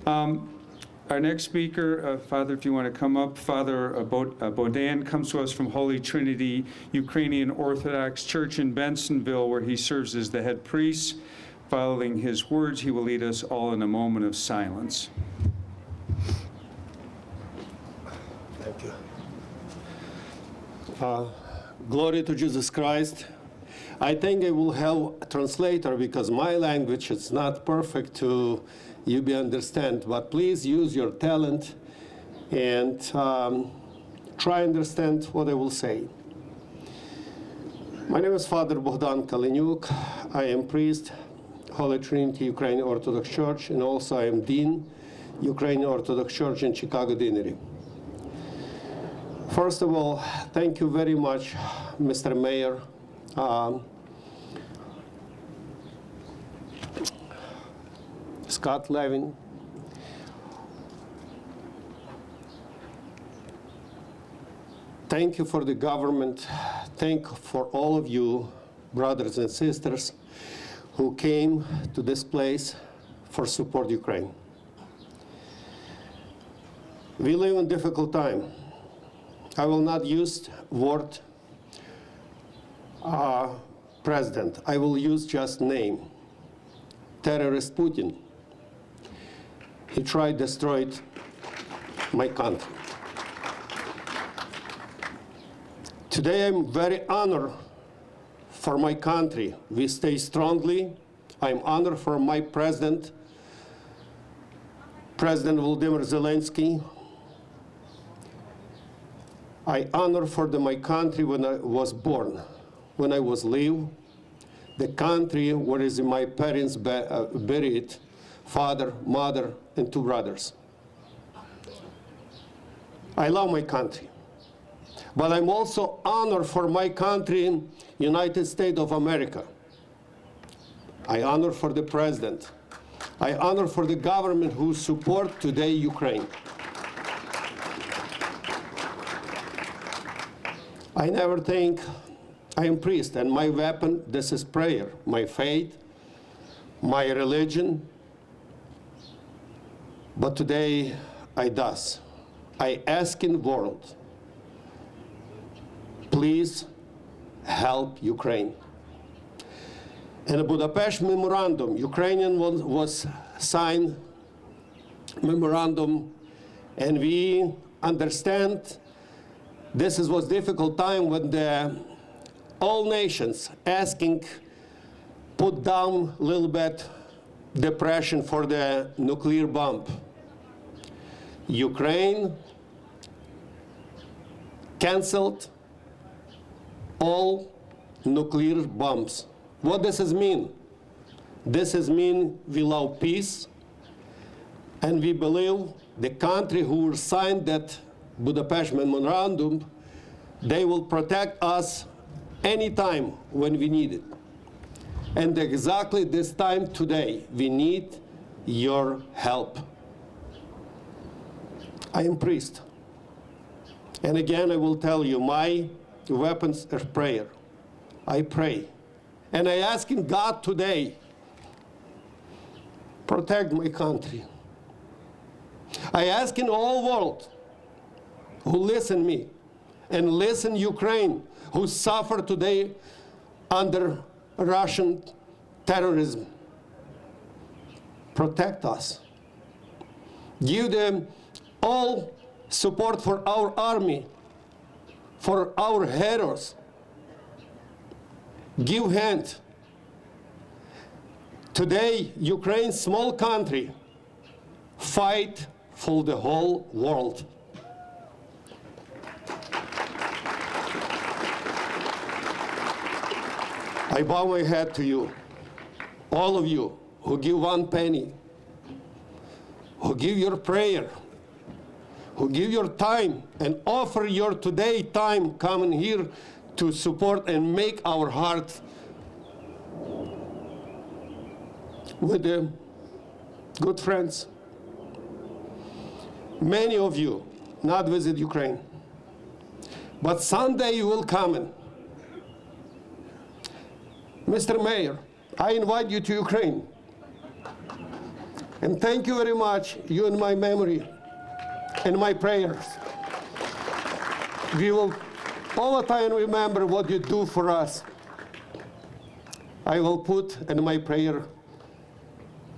Our next speaker, Father, if you want to come up, Father Bodan comes to us from Holy Trinity Ukrainian Orthodox Church in Bensonville, where he serves as the head priest. Following his words, he will lead us all in a moment of silence. Thank you. Glory to Jesus Christ. I think I will have a translator because my language is not perfect to you be understand, but please use your talent and try understand what I will say. My name is Father Bogdan Kalenyuk. I am priest, Holy Trinity Ukrainian Orthodox Church, and also I am Dean, Ukrainian Orthodox Church in Chicago Deanery. First of all, thank you very much, Mr. Mayor. Scott Levin. Thank you for the government. Thank you for all of you, brothers and sisters, who came to this place for support Ukraine. We live in a difficult time. I will not use word president. I will use just name. Terrorist Putin. He tried to destroy my country. Today I'm very honored for my country. We stay strongly. I'm honored for my president, President Volodymyr Zelensky. I honor for my country when I was born, when I was live, the country where is my parents buried, father, mother, and 2 brothers. I love my country, but I'm also honored for my country, United States of America. I honor for the president. I honor for the government who support today Ukraine. I never think I am priest, and my weapon, this is prayer, my faith, my religion. But today I does. I ask in the world, please help Ukraine. In the Budapest memorandum, Ukrainian was signed memorandum, and we understand this was difficult time when all nations asking put down a little bit depression for the nuclear bomb. Ukraine canceled all nuclear bombs. What does this mean? This is mean we love peace, and we believe the country who signed that Budapest memorandum, they will protect us anytime when we need it. And exactly this time today, we need your help. I am priest. And again, I will tell you, my weapons are prayer. I pray. And I ask in God today, protect my country. I ask in all world who listen me and listen Ukraine, who suffer today under Russian terrorism. Protect us. Give them all support for our army, for our heroes. Give hand. Today, Ukraine, small country, fight for the whole world. I bow my head to you, all of you who give 1 penny, who give your prayer, who give your time and offer your today time coming here to support and make our heart with the good friends. Many of you not visit Ukraine, but someday you will come in. Mr. Mayor, I invite you to Ukraine. And thank you very much, you in my memory and my prayers. We will all the time remember what you do for us. I will put in my prayer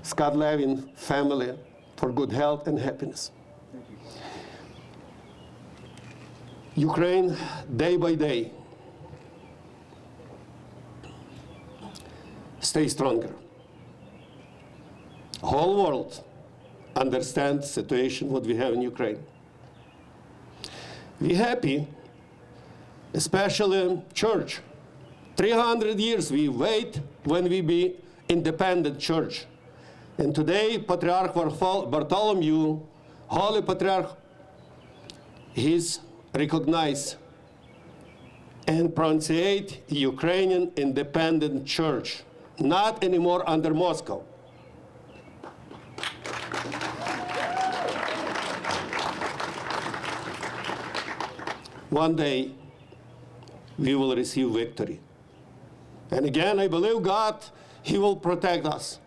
Scott Levin family for good health and happiness. Ukraine, day by day, stay stronger. Whole world understands the situation what we have in Ukraine. We happy, especially church. 300 years we wait when we be independent church. And today, Patriarch Bartholomew, Holy Patriarch, he's recognized and pronunciate Ukrainian independent church, not anymore under Moscow. One day, we will receive victory. And again, I believe God, He will protect us.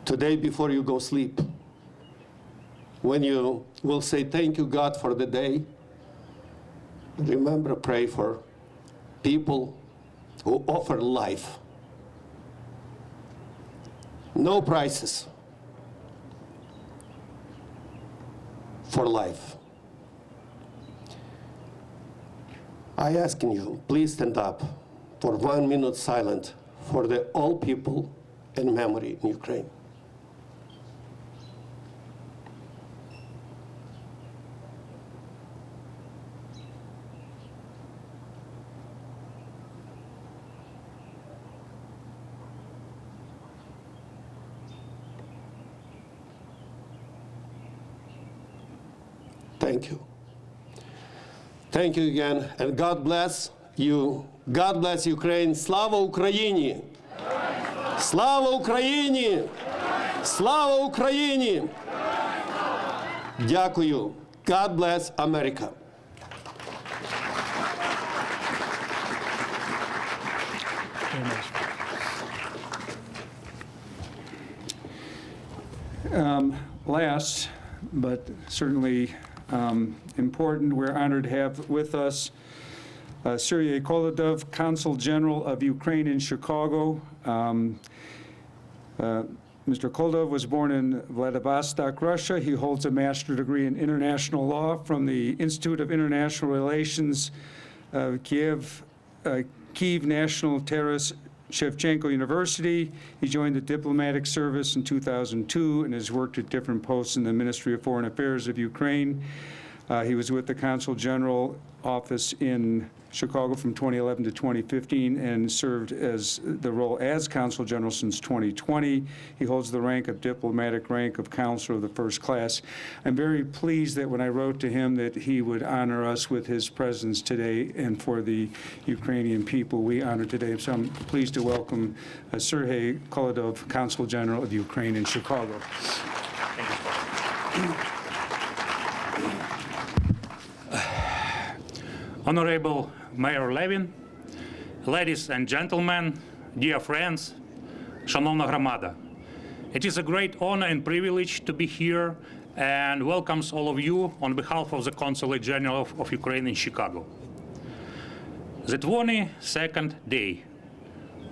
Today, before you go sleep, when you will say, thank you, God, for the day, remember, pray for people who offer life. No prices for life. I asking you, please stand up for 1 minute silent for the all people in memory in Ukraine. Thank you. Thank you again, and God bless you. God bless Ukraine. Slava Україні! Слава Україні! Слава Україні! Дякую. God bless America. Last, but certainly important, we're honored to have with us Sergei Kolodov, Consul General of Ukraine in Chicago. Mr. Kolodov was born in Vladivostok, Russia. He holds a master's degree in international law from the Institute of International Relations, Kiev National Taras Shevchenko University. He joined the diplomatic service in 2002 and has worked at different posts in the Ministry of Foreign Affairs of Ukraine. He was with the Consul General office in Chicago from 2011 to 2015 and served as the role as Consul General since 2020. He holds the rank of diplomatic rank of Counselor of the First Class. I'm very pleased that when I wrote to him that he would honor us with his presence today, and for the Ukrainian people we honor today. So I'm pleased to welcome Sergei Kolodov, Consul General of Ukraine in Chicago. Thank you. Honorable Mayor Levin, ladies and gentlemen, dear friends, Шановна громада. It is a great honor and privilege to be here and welcomes all of you on behalf of the Consulate General of Ukraine in Chicago. The 22nd day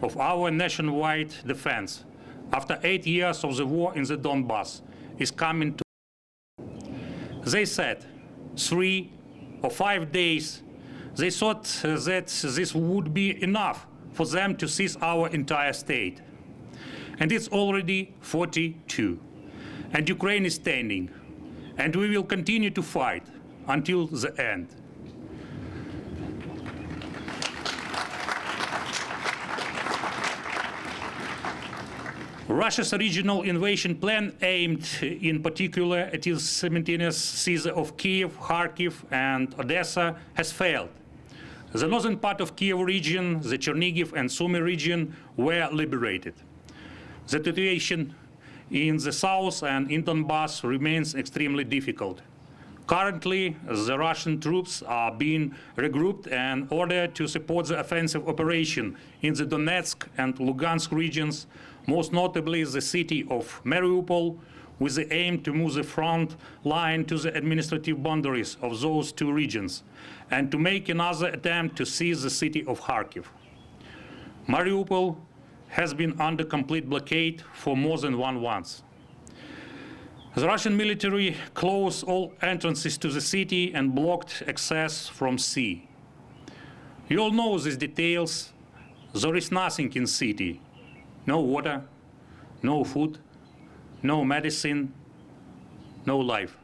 of our nationwide defense after 8 years of the war in the Donbass is coming to. They said 3 or 5 days. They thought that this would be enough for them to seize our entire state. And it's already 42. And Ukraine is standing. And we will continue to fight until the end. Russia's regional invasion plan aimed in particular at its simultaneous seizure of Kiev, Kharkiv, and Odessa has failed. The northern part of Kiev region, the Chernihiv and Sumy region were liberated. The situation in the south and in Donbass remains extremely difficult. Currently, the Russian troops are being regrouped and ordered to support the offensive operation in the Donetsk and Lugansk regions, most notably the city of Mariupol, with the aim to move the front line to the administrative boundaries of those two regions, and to make another attempt to seize the city of Kharkiv. Mariupol has been under complete blockade for more than 1 month. The Russian military closed all entrances to the city and blocked access from sea. You all know these details. There is nothing in the city. No water, no food, no medicine, no life.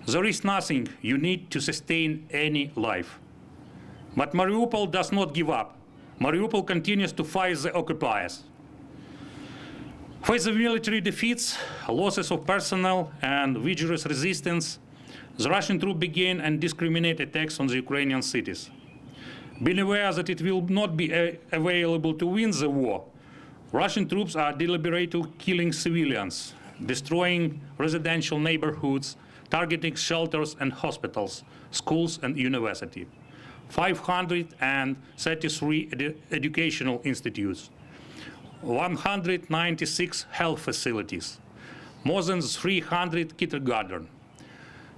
There is nothing you need to sustain any life. But Mariupol does not give up. Mariupol continues to fight the occupiers. Faced with military defeats, losses of personnel, and vigorous resistance, the Russian troops began indiscriminate attacks on the Ukrainian cities. Being aware that it will not be available to win the war, Russian troops are deliberately killing civilians, destroying residential neighborhoods, targeting shelters and hospitals, schools and universities, 533 educational institutes, 196 health facilities, more than 300 kindergartens,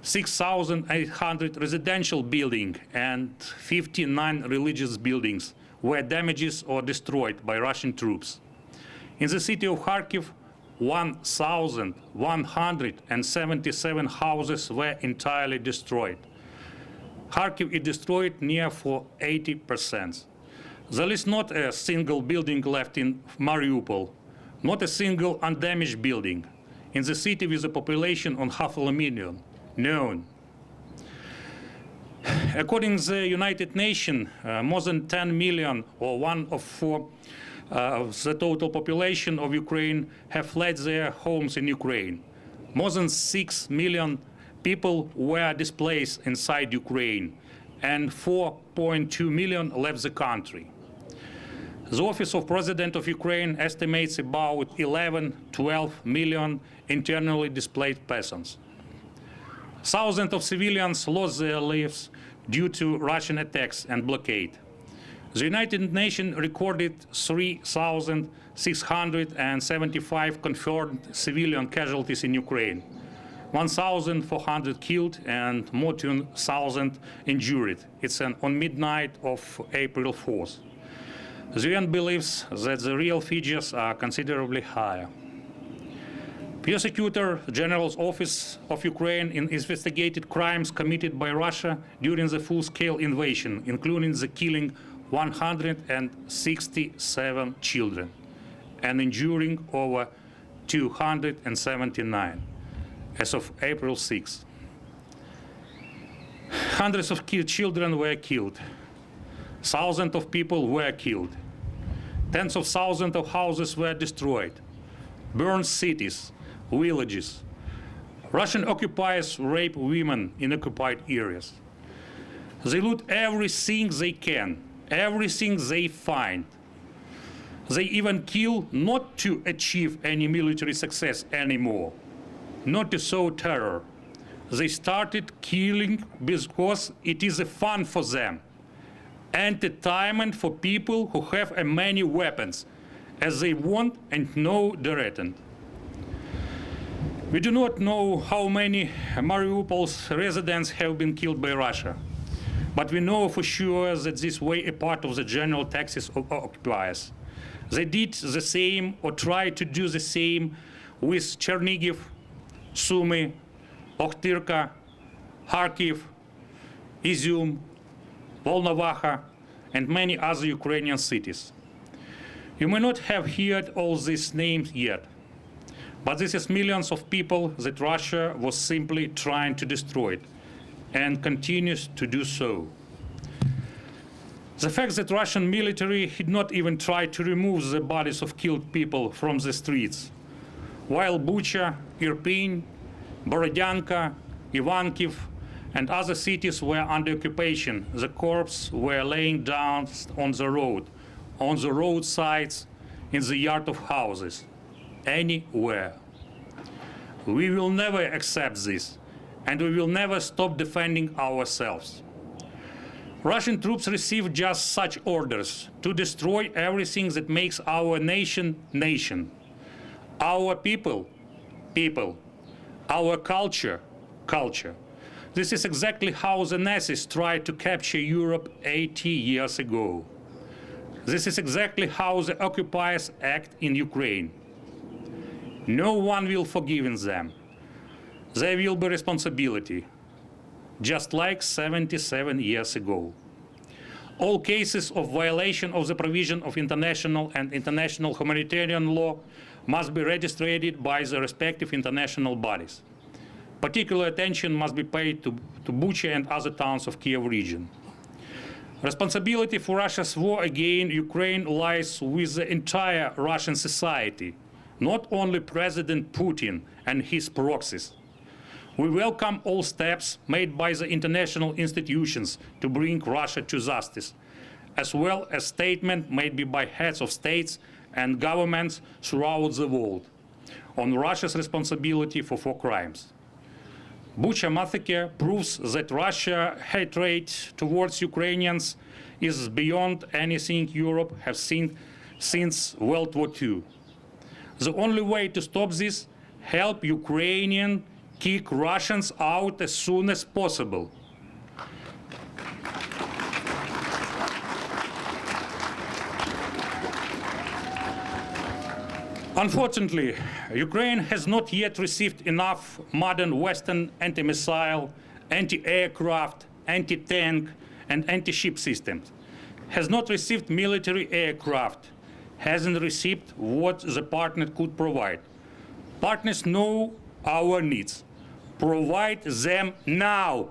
6,800 residential buildings, and 59 religious buildings were damaged or destroyed by Russian troops. In the city of Kharkiv, 1,177 houses were entirely destroyed. Kharkiv is destroyed near for 80%. There is not a single building left in Mariupol, not a single undamaged building. In the city with a population on 500,000, none. According to the United Nations, more than 10 million, or 1 of 4, the total population of Ukraine have fled their homes in Ukraine. More than 6 million people were displaced inside Ukraine, and 4.2 million left the country. The Office of President of Ukraine estimates about 11-12 million internally displaced persons. Thousands of civilians lost their lives due to Russian attacks and blockade. The United Nations recorded 3,675 confirmed civilian casualties in Ukraine, 1,400 killed and more than 1,000 injured. It's on midnight of April 4th. The UN believes that the real figures are considerably higher. Prosecutor General's Office of Ukraine investigated crimes committed by Russia during the full-scale invasion, including the killing 167 children and injuring over 279 as of April 6. Hundreds of children were killed. Thousands of people were killed. Tens of thousands of houses were destroyed. Burned cities, villages. Russian occupiers rape women in occupied areas. They loot everything they can, everything they find. They even kill not to achieve any military success anymore, not to sow terror. They started killing because it is a fun for them, entertainment for people who have many weapons, as they want and know directly. We do not know how many Mariupol's residents have been killed by Russia, but we know for sure that this was a part of the general tactics of occupiers. They did the same or tried to do the same with Chernihiv, Sumy, Ochtyrka, Kharkiv, Izium, Volnovakha, and many other Ukrainian cities. You may not have heard all these names yet, but this is millions of people that Russia was simply trying to destroy and continues to do so. The fact that Russian military did not even try to remove the bodies of killed people from the streets, while Bucha, Irpin, Borodyanka, Ivankiv, and other cities were under occupation, the corpses were laying down on the roadsides, in the yard of houses, anywhere. We will never accept this, and we will never stop defending ourselves. Russian troops received just such orders to destroy everything that makes our nation, nation. Our people, people. Our culture, culture. This is exactly how the Nazis tried to capture Europe 80 years ago. This is exactly how the occupiers act in Ukraine. No one will forgive them. There will be responsibility, just like 77 years ago. All cases of violation of the provision of international and international humanitarian law must be registered by the respective international bodies. Particular attention must be paid to Bucha and other towns of Kiev region. Responsibility for Russia's war against Ukraine lies with the entire Russian society, not only President Putin and his proxies. We welcome all steps made by the international institutions to bring Russia to justice, as well as statements made by heads of states and governments throughout the world on Russia's responsibility for war crimes. Bucha massacre proves that Russia's hatred towards Ukrainians is beyond anything Europe has seen since World War II. The only way to stop this, help Ukrainians kick Russians out as soon as possible. Unfortunately, Ukraine has not yet received enough modern Western anti-missile, anti-aircraft, anti-tank, and anti-ship systems, has not received military aircraft, hasn't received what the partner could provide. Partners know our needs. Provide them now.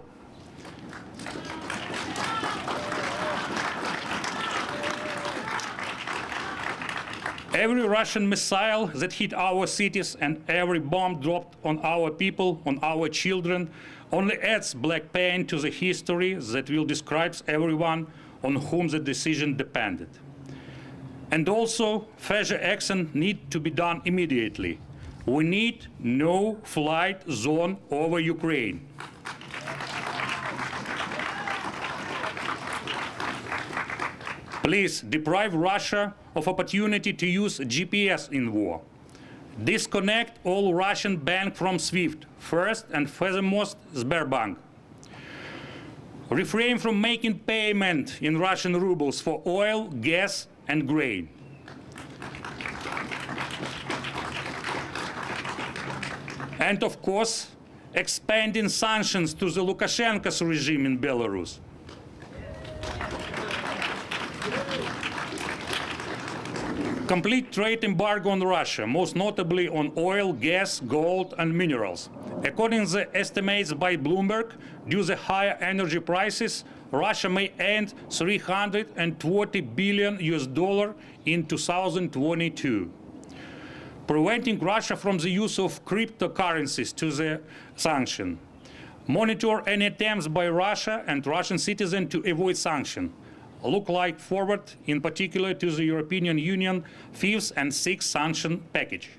Every Russian missile that hit our cities and every bomb dropped on our people, on our children, only adds black paint to the history that will describe everyone on whom the decision depended. And also, further action needs to be done immediately. We need no flight zone over Ukraine. Please deprive Russia of opportunity to use GPS in war. Disconnect all Russian banks from SWIFT, first and foremost Sberbank. Refrain from making payment in Russian rubles for oil, gas, and grain. And of course, expanding sanctions to the Lukashenko's regime in Belarus. Complete trade embargo on Russia, most notably on oil, gas, gold, and minerals. According to the estimates by Bloomberg, due to the higher energy prices, Russia may earn $320 billion in 2022. Preventing Russia from the use of cryptocurrencies to the sanction. Monitor any attempts by Russia and Russian citizens to avoid sanction. Look like forward, in particular, to the European Union 5th and 6th sanction package.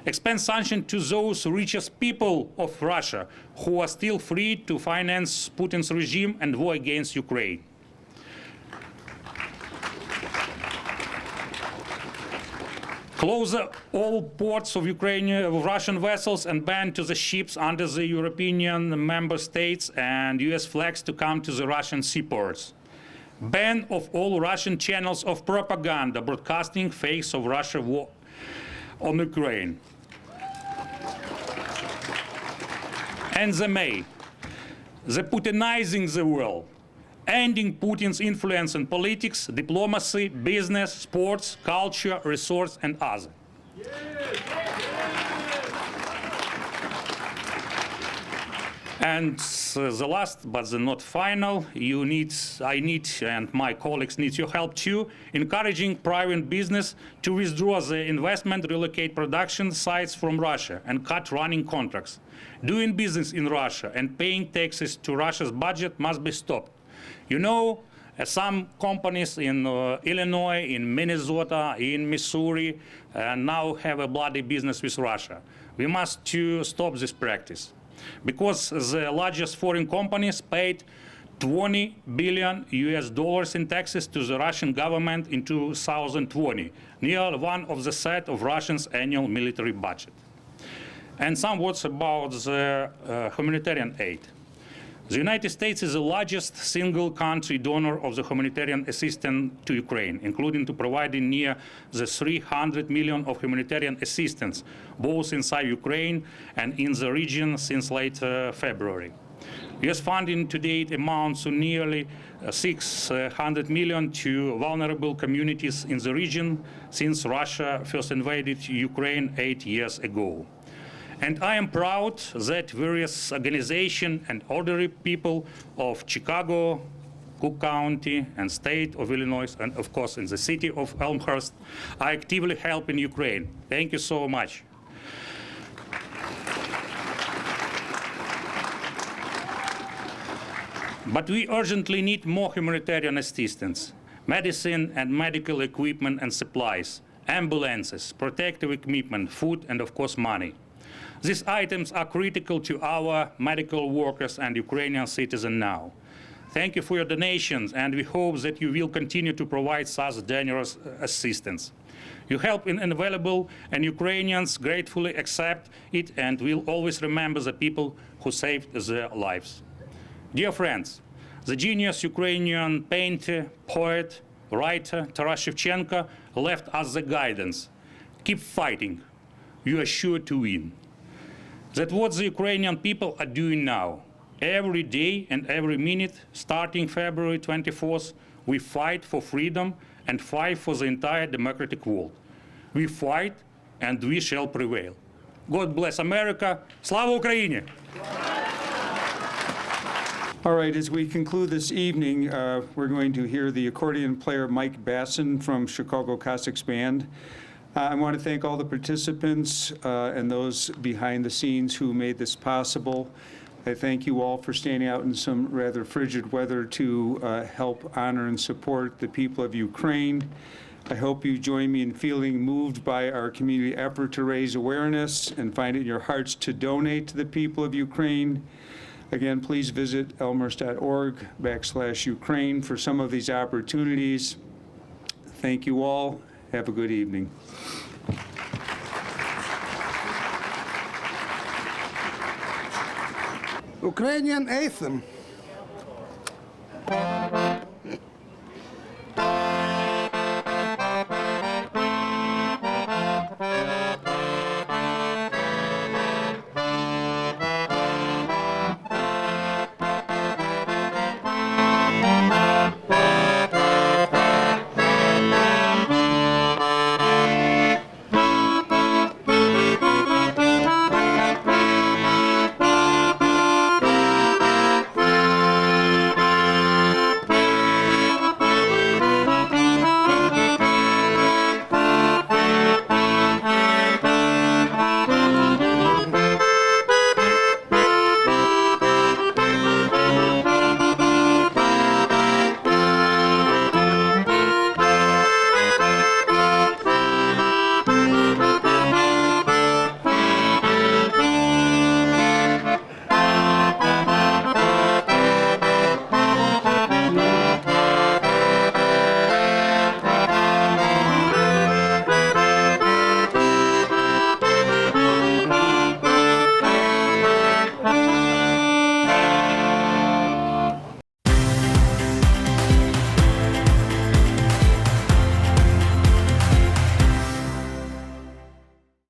Expand sanction to those richest people of Russia who are still free to finance Putin's regime and war against Ukraine. Close all ports of Russian vessels and ban to the ships under the European member states and US flags to come to the Russian seaports. Ban of all Russian channels of propaganda broadcasting fakes of Russia war on Ukraine. And the Putinizing the world, ending Putin's influence in politics, diplomacy, business, sports, culture, resource, and other. And the last, but the not final, I need, and my colleagues need your help too, encouraging private business to withdraw the investment, relocate production sites from Russia, and cut running contracts. Doing business in Russia and paying taxes to Russia's budget must be stopped. You know, some companies in Illinois, in Minnesota, in Missouri, now have a bloody business with Russia. We must stop this practice, because the largest foreign companies paid $20 billion in taxes to the Russian government in 2020, nearly one of the third of Russia's annual military budget. And some words about the humanitarian aid. The United States is the largest single country donor of the humanitarian assistance to Ukraine, including to providing near the $300 million of humanitarian assistance, both inside Ukraine and in the region since late February. US funding to date amounts to nearly $600 million to vulnerable communities in the region since Russia first invaded Ukraine 8 years ago. And I am proud that various organizations and ordinary people of Chicago, Cook County, and state of Illinois, and of course in the city of Elmhurst, are actively helping Ukraine. Thank you so much. But we urgently need more humanitarian assistance, medicine and medical equipment and supplies, ambulances, protective equipment, food, and of course money. These items are critical to our medical workers and Ukrainian citizens now. Thank you for your donations, and we hope that you will continue to provide such generous assistance. Your help is invaluable, and Ukrainians gratefully accept it and will always remember the people who saved their lives. Dear friends, the genius Ukrainian painter, poet, writer Taras Shevchenko left us the guidance: keep fighting, you are sure to win. That's what the Ukrainian people are doing now. Every day and every minute, starting February 24th, we fight for freedom and fight for the entire democratic world. We fight and we shall prevail. God bless America. Slava Ukraini! All right, as we conclude this evening, we're going to hear the accordion player Mike Basson from Chicago Cossacks Band. I want to thank all the participants and those behind the scenes who made this possible. I thank you all for standing out in some rather frigid weather to help honor and support the people of Ukraine. I hope you join me in feeling moved by our community effort to raise awareness and find it in your hearts to donate to the people of Ukraine. Again, please visit elmhurst.org/Ukraine for some of these opportunities. Thank you all. Have a good evening. Ukrainian anthem.